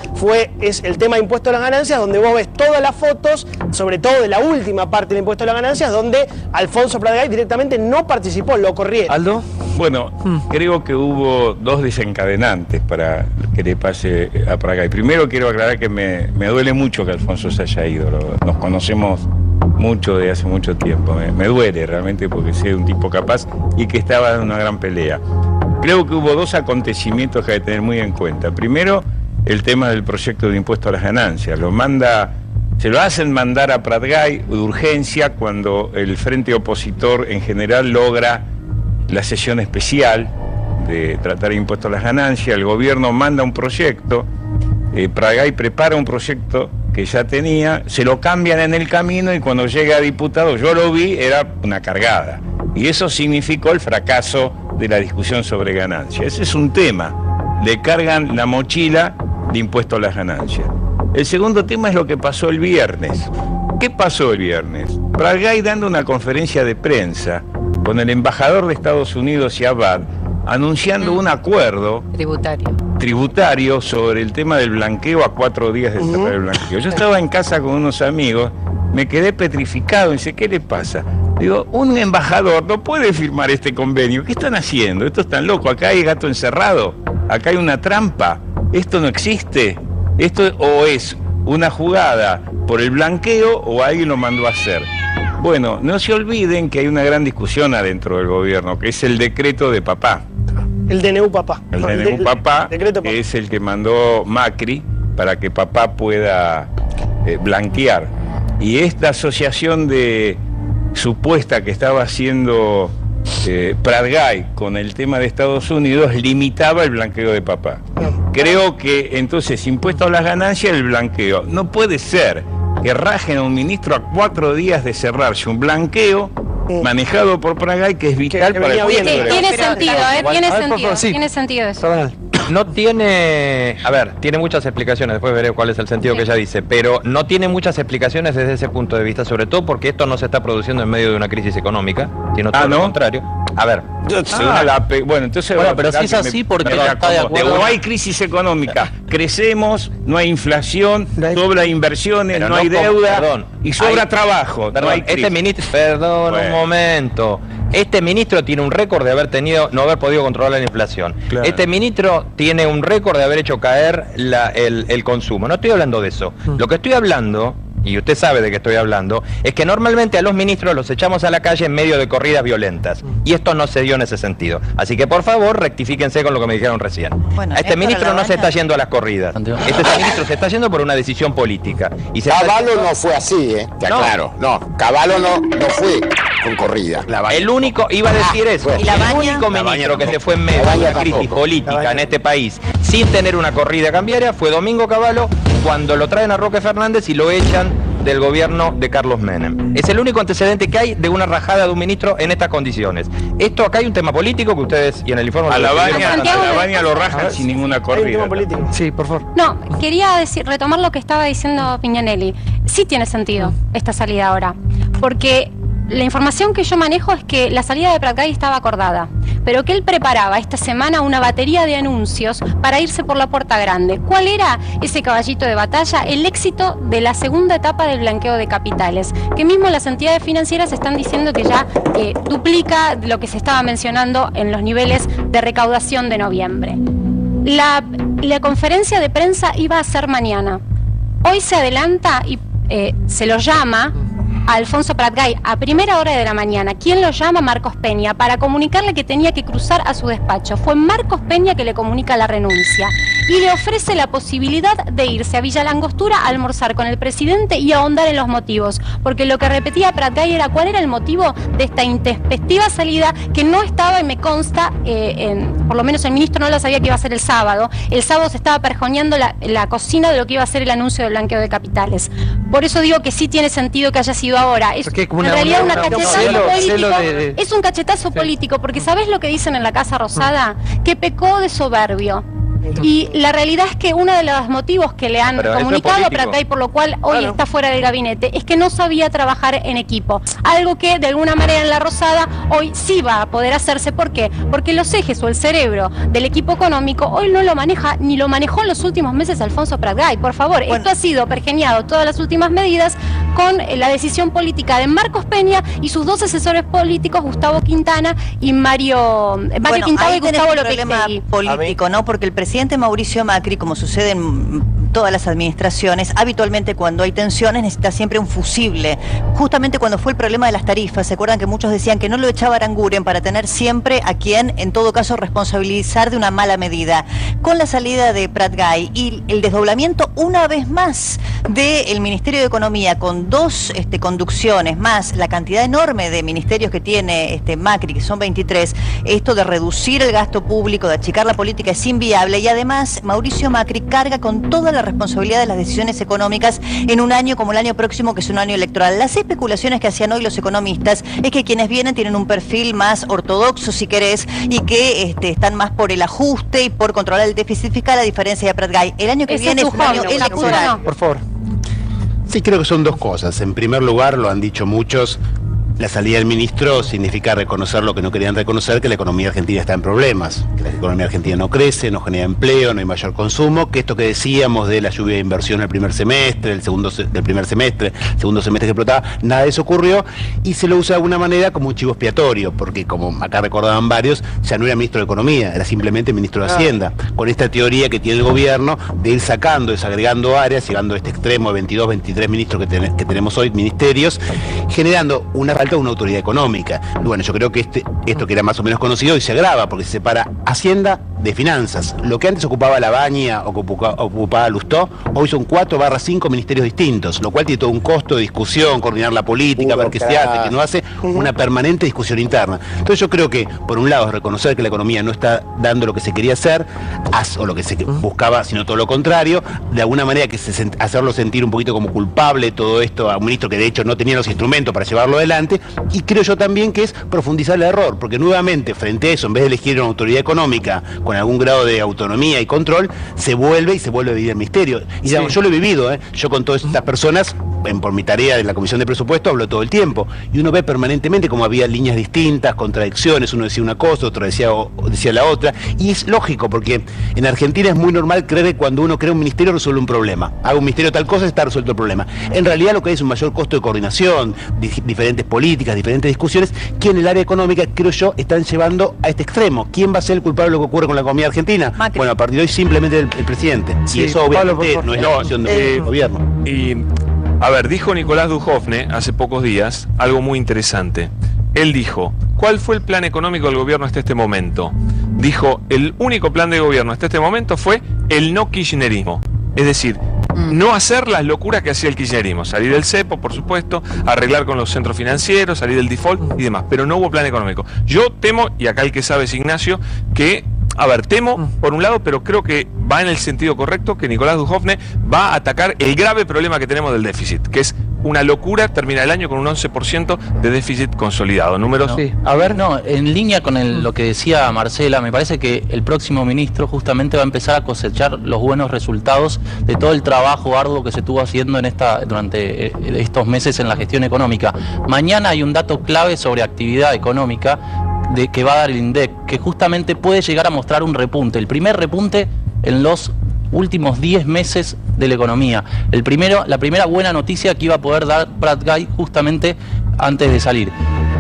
es el tema de impuesto a las ganancias, donde vos ves todas las fotos, sobre todo de la última parte del impuesto a las ganancias, donde Alfonso Prat Gay directamente no participó, lo corrieron. ¿Aldo? Bueno, creo que hubo dos desencadenantes para que le pase a Prat Gay. Primero quiero aclarar que me duele mucho que Alfonso se haya ido. Nos conocemos mucho de hace mucho tiempo. Me duele realmente porque soy un tipo capaz y que estaba en una gran pelea. Creo que hubo dos acontecimientos que hay que tener muy en cuenta. Primero, el tema del proyecto de impuesto a las ganancias. Se lo hacen mandar a Prat Gay de urgencia cuando el frente opositor en general logra la sesión especial de tratar impuesto a las ganancias. El gobierno manda un proyecto, Prat Gay prepara un proyecto que ya tenía, se lo cambian en el camino y cuando llega a diputado, yo lo vi, era una cargada. Y eso significó el fracaso de la discusión sobre ganancias. Ese es un tema. Le cargan la mochila de impuesto a las ganancias. El segundo tema es lo que pasó el viernes. ¿Qué pasó el viernes? Prat Gay dando una conferencia de prensa con el embajador de Estados Unidos y Abad, anunciando un acuerdo tributario sobre el tema del blanqueo a 4 días de cerrar el blanqueo. Yo estaba en casa con unos amigos, me quedé petrificado, y dice, ¿qué le pasa? Digo, un embajador no puede firmar este convenio. ¿Qué están haciendo? Esto es tan loco. Acá hay gato encerrado, acá hay una trampa. Esto no existe. Esto o es una jugada por el blanqueo o alguien lo mandó a hacer. Bueno, no se olviden que hay una gran discusión adentro del gobierno, que es el decreto de papá. El DNU papá. El DNU papá, que es el que mandó Macri para que papá pueda blanquear. Y esta asociación supuesta que estaba haciendo Prat Gay con el tema de Estados Unidos limitaba el blanqueo de papá. Creo que entonces impuesto a las ganancias el blanqueo. No puede ser que rajen a un ministro a 4 días de cerrarse un blanqueo manejado por Prat Gay, que es vital para el pueblo. Tiene sentido, tiene sentido eso. No tiene, tiene muchas explicaciones, después veré cuál es el sentido que ella dice, pero no tiene muchas explicaciones desde ese punto de vista, sobre todo porque esto no se está produciendo en medio de una crisis económica, sino todo lo contrario. A ver. Bueno, entonces... Bueno, pero si es así, porque no está de acuerdo. No hay crisis económica, crecemos, no hay inflación, sobra inversiones, no hay deuda y sobra trabajo. Perdón, no hay crisis. Este ministro, un momento. Este ministro tiene un récord de no haber podido controlar la inflación. Claro. Este ministro tiene un récord de haber hecho caer el consumo. No estoy hablando de eso. Lo que estoy hablando, y usted sabe de qué estoy hablando, es que normalmente a los ministros los echamos a la calle en medio de corridas violentas. Y esto no se dio en ese sentido. Así que por favor, rectifíquense con lo que me dijeron recién. Bueno, este ministro no se está yendo a las corridas. Este ministro se está yendo por una decisión política. Y Cavallo no fue así, te aclaro. No, Cavallo no fue con corrida. El único, iba a decir eso, el único ministro que se fue en medio de una crisis política en este país sin tener una corrida cambiaria fue Domingo Cavallo, cuando lo traen a Roque Fernández y lo echan del gobierno de Carlos Menem. Es el único antecedente que hay de una rajada de un ministro en estas condiciones. Esto acá hay un tema político que ustedes, y en el informe... A la Baña lo rajan sin ninguna corrida. Sí, por favor. No, quería retomar lo que estaba diciendo Piñanelli. Sí tiene sentido esta salida ahora, porque la información que yo manejo es que la salida de Prat Gay estaba acordada, pero que él preparaba esta semana una batería de anuncios para irse por la puerta grande. ¿Cuál era ese caballito de batalla? El éxito de la segunda etapa del blanqueo de capitales, que mismo las entidades financieras están diciendo que ya duplica lo que se estaba mencionando en los niveles de recaudación de noviembre. La conferencia de prensa iba a ser mañana. Hoy se adelanta y se lo llama a Alfonso Prat Gay a primera hora de la mañana. ¿Quién lo llama? Marcos Peña, para comunicarle que tenía que cruzar a su despacho. Fue Marcos Peña que le comunica la renuncia y le ofrece la posibilidad de irse a Villa Langostura a almorzar con el presidente y ahondar en los motivos, porque lo que repetía Prat Gay era cuál era el motivo de esta intempestiva salida, que no estaba, y me consta, por lo menos el ministro no lo sabía, que iba a ser el sábado. El sábado se estaba perjoneando la cocina de lo que iba a ser el anuncio del blanqueo de capitales. Por eso digo que sí tiene sentido que haya sido ahora. Es en realidad un cachetazo político. Es un cachetazo político, porque ¿sabés lo que dicen en la Casa Rosada? Que pecó de soberbio. Y la realidad es que uno de los motivos que le han comunicado a Prat Gay, por lo cual hoy está fuera del gabinete, es que no sabía trabajar en equipo. Algo que de alguna manera en la Rosada hoy sí va a poder hacerse. ¿Por qué? Porque los ejes o el cerebro del equipo económico hoy no lo maneja, ni lo manejó en los últimos meses Alfonso Prat Gay. Por favor, esto ha sido pergeñado, todas las últimas medidas, con la decisión política de Marcos Peña y sus dos asesores políticos, Gustavo Quintana y Mario Quintana y Gustavo López político, ¿no? Porque el presidente Mauricio Macri, como sucede en todas las administraciones, habitualmente cuando hay tensiones necesita siempre un fusible. Justamente cuando fue el problema de las tarifas, ¿se acuerdan que muchos decían que no lo echaba Aranguren para tener siempre a quien, en todo caso, responsabilizar de una mala medida? Con la salida de Prat Gay y el desdoblamiento una vez más del Ministerio de Economía con dos conducciones, más la cantidad enorme de ministerios que tiene Macri, que son 23, esto de reducir el gasto público, de achicar la política, es inviable. Y además Mauricio Macri carga con toda la responsabilidad de las decisiones económicas en un año como el año próximo, que es un año electoral. Las especulaciones que hacían hoy los economistas es que quienes vienen tienen un perfil más ortodoxo, si querés, y que están más por el ajuste y por controlar el déficit fiscal, a diferencia de Prat Gay. El año que viene es un año electoral. Por favor. Sí, creo que son dos cosas. En primer lugar, lo han dicho muchos, la salida del ministro significa reconocer lo que no querían reconocer, que la economía argentina está en problemas, que la economía argentina no crece, no genera empleo, no hay mayor consumo, que esto que decíamos de la lluvia de inversión el primer semestre, del primer semestre, segundo semestre que explotaba, nada de eso ocurrió, y se lo usa de alguna manera como un chivo expiatorio, porque como acá recordaban varios, ya no era ministro de Economía, era simplemente ministro de Hacienda, con esta teoría que tiene el gobierno de ir sacando, desagregando áreas, llegando a este extremo de 22, 23 ministros que tenemos hoy, ministerios, generando una falta de una autoridad económica. Bueno, yo creo que esto que era más o menos conocido hoy se agrava, porque se separa Hacienda de Finanzas. Lo que antes ocupaba La Baña o ocupaba Lustó, hoy son 4/5 ministerios distintos, lo cual tiene todo un costo de discusión, coordinar la política, ver qué se hace, qué no hace, una permanente discusión interna. Entonces yo creo que, por un lado, es reconocer que la economía no está dando lo que se quería hacer, o lo que se buscaba, sino todo lo contrario, de alguna manera hacerlo sentir un poquito como culpable todo esto a un ministro que de hecho no tenía los instrumentos para llevarlo adelante, y creo yo también que es profundizar el error, porque nuevamente frente a eso, en vez de elegir una autoridad económica con algún grado de autonomía y control, se vuelve a dividir el ministerio. Y digamos, yo lo he vivido, yo con todas estas personas, por mi tarea de la Comisión de Presupuesto, hablo todo el tiempo, y uno ve permanentemente como había líneas distintas, contradicciones, uno decía una cosa, otro decía la otra, y es lógico, porque en Argentina es muy normal creer que cuando uno crea un ministerio resuelve un problema, haga un ministerio tal cosa, está resuelto el problema. En realidad lo que hay es un mayor costo de coordinación, diferentes políticas, diferentes discusiones, que en el área económica, creo yo, están llevando a este extremo. ¿Quién va a ser el culpable de lo que ocurre con la economía argentina? Macri. Bueno, a partir de hoy simplemente el presidente, y eso obviamente no es la decisión del gobierno. Y a ver, dijo Nicolás Dujovne hace pocos días algo muy interesante. Él dijo, ¿cuál fue el plan económico del gobierno hasta este momento? Dijo, el único plan de gobierno hasta este momento fue el no kirchnerismo. Es decir, no hacer las locuras que hacía el kirchnerismo. Salir del cepo, por supuesto, arreglar con los centros financieros, salir del default y demás. Pero no hubo plan económico. Yo temo, y acá el que sabe es Ignacio, que... A ver, temo por un lado, pero creo que va en el sentido correcto, que Nicolás Dujovne va a atacar el grave problema que tenemos del déficit, que es una locura terminar el año con un 11% de déficit consolidado. Números. Sí. A ver, no, en línea con lo que decía Marcela, me parece que el próximo ministro justamente va a empezar a cosechar los buenos resultados de todo el trabajo arduo que se estuvo haciendo durante estos meses en la gestión económica. Mañana hay un dato clave sobre actividad económica que va a dar el INDEC, que justamente puede llegar a mostrar un repunte, el primer repunte en los últimos 10 meses de la economía. La primera buena noticia que iba a poder dar Prat Gay justamente antes de salir.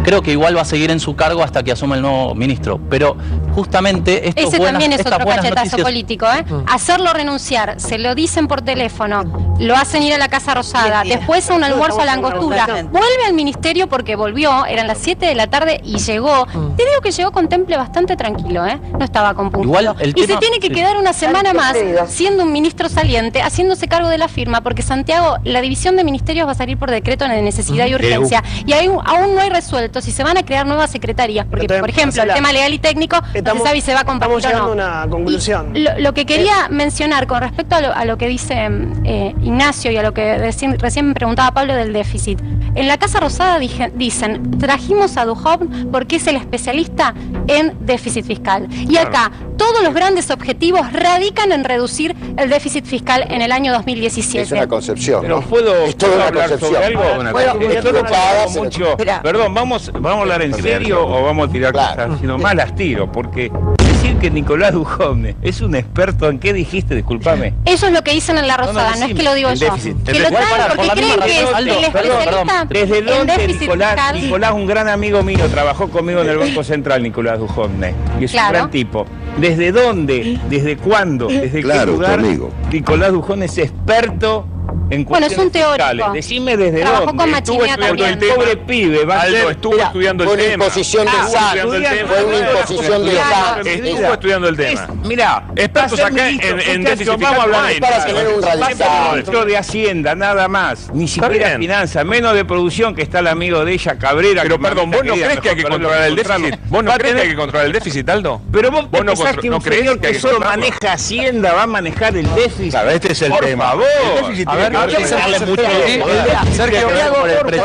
Creo que igual va a seguir en su cargo hasta que asuma el nuevo ministro, pero justamente ese también es otro cachetazo político, ¿eh? Hacerlo renunciar, se lo dicen por teléfono, lo hacen ir a la Casa Rosada, después a un almuerzo a la Angostura, vuelve al ministerio porque volvió, eran las 7 de la tarde y llegó. Te digo que llegó con temple bastante tranquilo, ¿eh? No estaba compungido. Y se tiene que quedar una semana más siendo un ministro saliente, haciéndose cargo de la firma, porque Santiago, la división de ministerios va a salir por decreto de necesidad y urgencia, y aún no hay resuelto si se van a crear nuevas secretarias, porque por ejemplo el tema legal y técnico no se sabe si se va a compartir o no. Estamos llegando a una conclusión. Lo que quería mencionar con respecto a lo que dice Ignacio y a lo que recién me preguntaba Pablo del déficit. En la Casa Rosada dicen, trajimos a Duhovne porque es el especialista en déficit fiscal. Y acá todos los grandes objetivos radican en reducir el déficit fiscal en el año 2017. Es una concepción, pero ¿no? ¿puedo hablar sobre algo? Perdón, ¿vamos a hablar en serio o vamos a tirar cosas? Sino más las tiro, porque decir que Nicolás Duhovne es un experto en qué dijiste, discúlpame. Eso es lo que dicen en la Rosada, no es que lo digo yo. Que lo traen porque creen que es el especialista ¿Desde dónde Nicolás, un gran amigo mío, trabajó conmigo en el Banco Central, Nicolás Duhovne, y es un gran tipo? ¿Desde dónde, desde cuándo, desde qué lugar Nicolás Duhovne es experto en cuestiones es un teórico. fiscales? Decime desde Trabajó dónde. con Machinea también. El pobre pibe va a ser... Estuvo estudiando el tema. Imposición de fue una imposición de Estuvo estudiando el tema. Mirá, expertos acá en déficit fiscal. Vamos a hablar para tener un ministro de Hacienda, nada más. Ni siquiera finanzas, menos de producción, que está el amigo de ella, Cabrera. Pero perdón, ¿vos no crees que hay que controlar el déficit? ¿Vos no crees que hay que controlar el déficit, Aldo? Pero vos pensás que un señor que solo maneja Hacienda va a manejar el déficit. Claro, este es el tema. Por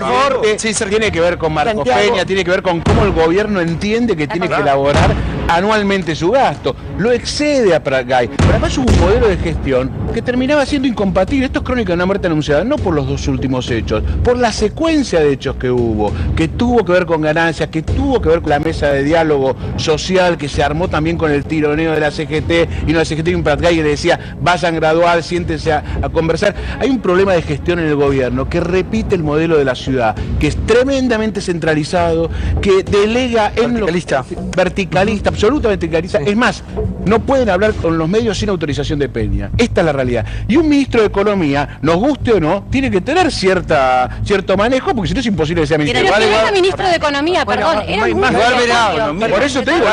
favor. Sergio, tiene que ver con Marcos Peña, tiene que ver con cómo el gobierno entiende que tiene que elaborar anualmente su gasto. Lo excede a Prat Gay. Pero además hubo un modelo de gestión que terminaba siendo incompatible. Esto es crónica de una muerte anunciada, no por los dos últimos hechos, por la secuencia de hechos que hubo, que tuvo que ver con ganancias, que tuvo que ver con la mesa de diálogo social que se armó también con el tironeo de la CGT, y no la CGT y un Prat Gay que le decía, vayan gradual, siéntense a conversar. Hay un problema de gestión en el gobierno que repite el modelo de la ciudad, que es tremendamente centralizado, que delega en verticalista, absolutamente verticalista. Es más, no pueden hablar con los medios sin autorización de Peña. Esta es la realidad. Y un ministro de Economía, nos guste o no, tiene que tener cierto manejo, porque si no es imposible que sea ministro. Pero no era ministro de Economía, perdón. Por eso te digo,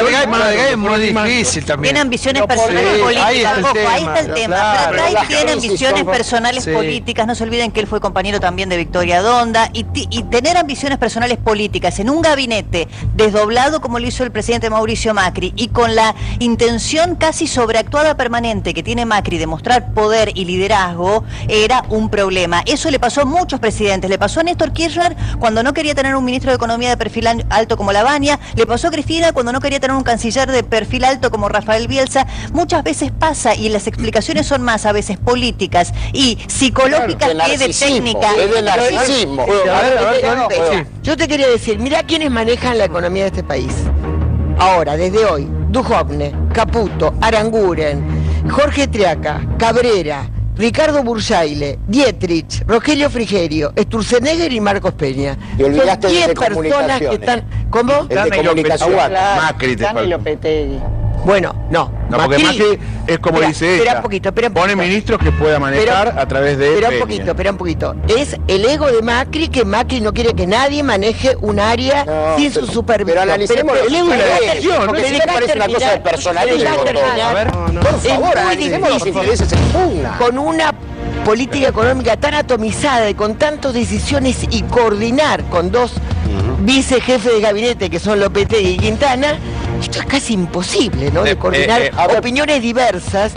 es muy difícil también. Tiene ambiciones personales políticas. Ahí está el tema. Prat Gay tiene ambiciones personales políticas. No se olviden que él fue compañero también de Victoria Donda. Y tener ambiciones personales políticas en un gabinete desdoblado como lo hizo el presidente Mauricio Macri, y con la intención casi sobreactuada permanente que tiene Macri de mostrar poder y liderazgo, era un problema. Eso le pasó a muchos presidentes. Le pasó a Néstor Kirchner cuando no quería tener un ministro de Economía de perfil alto como Lavagna. Le pasó a Cristina cuando no quería tener un canciller de perfil alto como Rafael Bielsa. Muchas veces pasa, y las explicaciones son más a veces políticas y psicológicas que de técnica. Es de narcisismo. Yo te quería decir, mirá quiénes manejan la economía de este país. Ahora, desde hoy, Duhovne, Caputo, Aranguren, Jorge Triaca, Cabrera, Ricardo Bursaile, Dietrich, Rogelio Frigerio, Sturzenegger y Marcos Peña. Y olvidaste son 10 de personas que están... ¿Cómo? El de comunicación. Macri te falta. Bueno, no. No, porque Macri es como dice ella. Espera un poquito. Pone ministros que pueda manejar a través de Espera un poquito. Es el ego de Macri, que Macri no quiere que nadie maneje un área sin su supervisión. Pero analicemos el ego y la decisión. Porque si me parece una cosa de personalismo. Por favor, analicemos los intereses en pugna. Con una política económica tan atomizada y con tantas decisiones, y coordinar con dos vicejefes de gabinete que son Lopetegui y Quintana, esto es casi imposible, ¿no? De coordinar opiniones diversas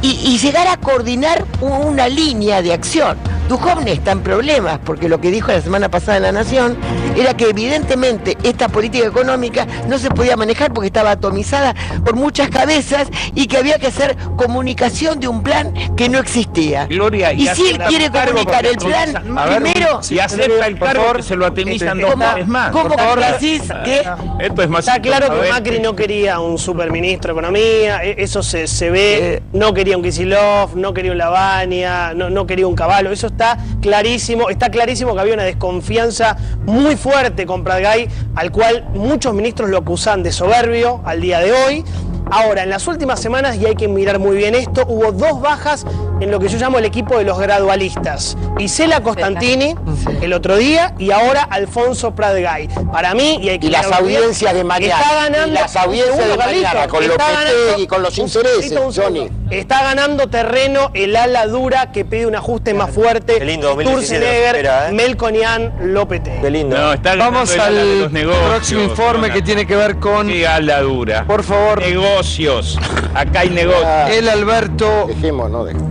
y llegar a coordinar una línea de acción. Duhovne está en problemas, porque lo que dijo la semana pasada en La Nación era que evidentemente esta política económica no se podía manejar porque estaba atomizada por muchas cabezas y que había que hacer comunicación de un plan que no existía. Gloria, y si él quiere comunicar el plan, primero... Si acepta el cargo, que se lo atomizan 2 veces más. ¿Cómo decís que...? Esto es más... Está claro que Macri no quería un superministro de Economía, eso se ve, no quería un Kicillof, no quería un Lavagna, no quería un Cavallo, eso está clarísimo que había una desconfianza muy fuerte con Pratgay, al cual muchos ministros lo acusan de soberbio al día de hoy. Ahora, en las últimas semanas, y hay que mirar muy bien esto, hubo 2 bajas en lo que yo llamo el equipo de los gradualistas. Isela Costantini, el otro día, y ahora Alfonso Pratgay. Para mí, y hay que y las audiencias de mañana. Está ganando, y las audiencias de mañana, con Lopetegui y con los intereses, Johnny. Está ganando terreno el ala dura que pide un ajuste más fuerte. Qué lindo, Sturzenegger, Melconian, Lopetegui. Qué lindo. No, está Vamos ganando el ala de los negocios, próximo informe que tiene que ver con... ¿Qué ala dura? Por favor. Negocios. Acá hay negocios. El Alberto... Dejemos, no dejemos.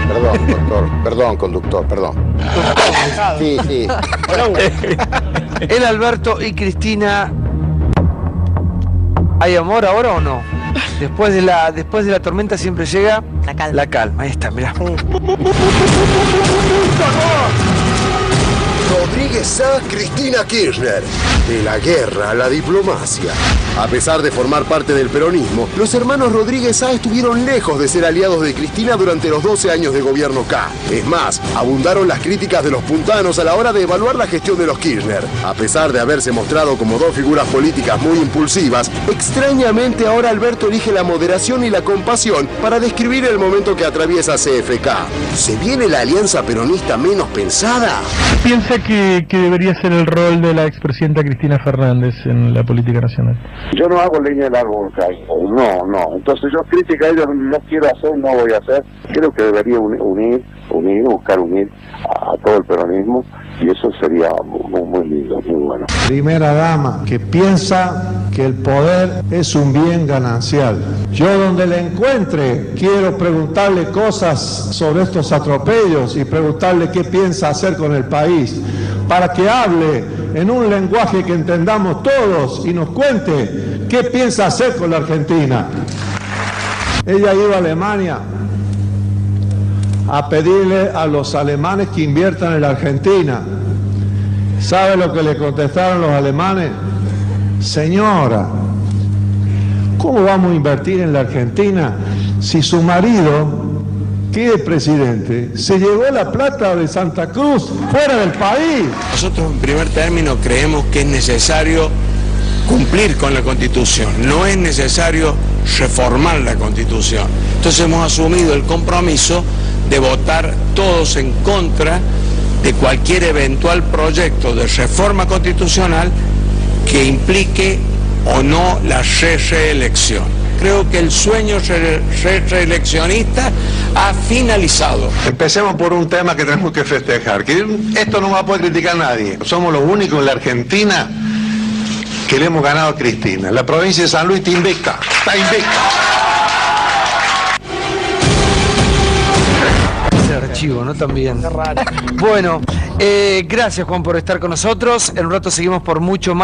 Perdón, doctor. Perdón, conductor, perdón. Sí, sí. El Alberto y Cristina... ¿Hay amor ahora o no? Después de la tormenta siempre llega la calma. Ahí está, mirá. Rodríguez Sá, Cristina Kirchner. De la guerra a la diplomacia. A pesar de formar parte del peronismo, los hermanos Rodríguez Sá estuvieron lejos de ser aliados de Cristina durante los 12 años de gobierno K. Es más, abundaron las críticas de los puntanos a la hora de evaluar la gestión de los Kirchner. A pesar de haberse mostrado como 2 figuras políticas muy impulsivas, extrañamente ahora Alberto elige la moderación y la compasión para describir el momento que atraviesa CFK. ¿Se viene la alianza peronista menos pensada? Piensa que debería ser el rol de la expresidenta Cristina Fernández en la política nacional. Yo no hago leña del árbol caído, no. Entonces yo crítica a ellos no quiero hacer, no voy a hacer. Creo que debería buscar unir a todo el peronismo y eso sería muy lindo, muy bueno. Primera dama que piensa que el poder es un bien ganancial. Yo donde le encuentre quiero preguntarle cosas sobre estos atropellos y preguntarle qué piensa hacer con el país, para que hable en un lenguaje que entendamos todos y nos cuente qué piensa hacer con la Argentina. Ella iba a Alemania a pedirle a los alemanes que inviertan en la Argentina. ¿Sabe lo que le contestaron los alemanes? Señora, ¿cómo vamos a invertir en la Argentina si su marido, que es presidente, se llevó la plata de Santa Cruz fuera del país? Nosotros en primer término creemos que es necesario cumplir con la Constitución, no es necesario reformar la Constitución. Entonces hemos asumido el compromiso de votar todos en contra de cualquier eventual proyecto de reforma constitucional que implique o no la reelección. Creo que el sueño reeleccionista ha finalizado. Empecemos por un tema que tenemos que festejar, que esto no va a poder criticar nadie. Somos los únicos en la Argentina que le hemos ganado a Cristina. La provincia de San Luis está invicta. Archivo, ¿no? También. Bueno, gracias Juan por estar con nosotros. En un rato seguimos por mucho más.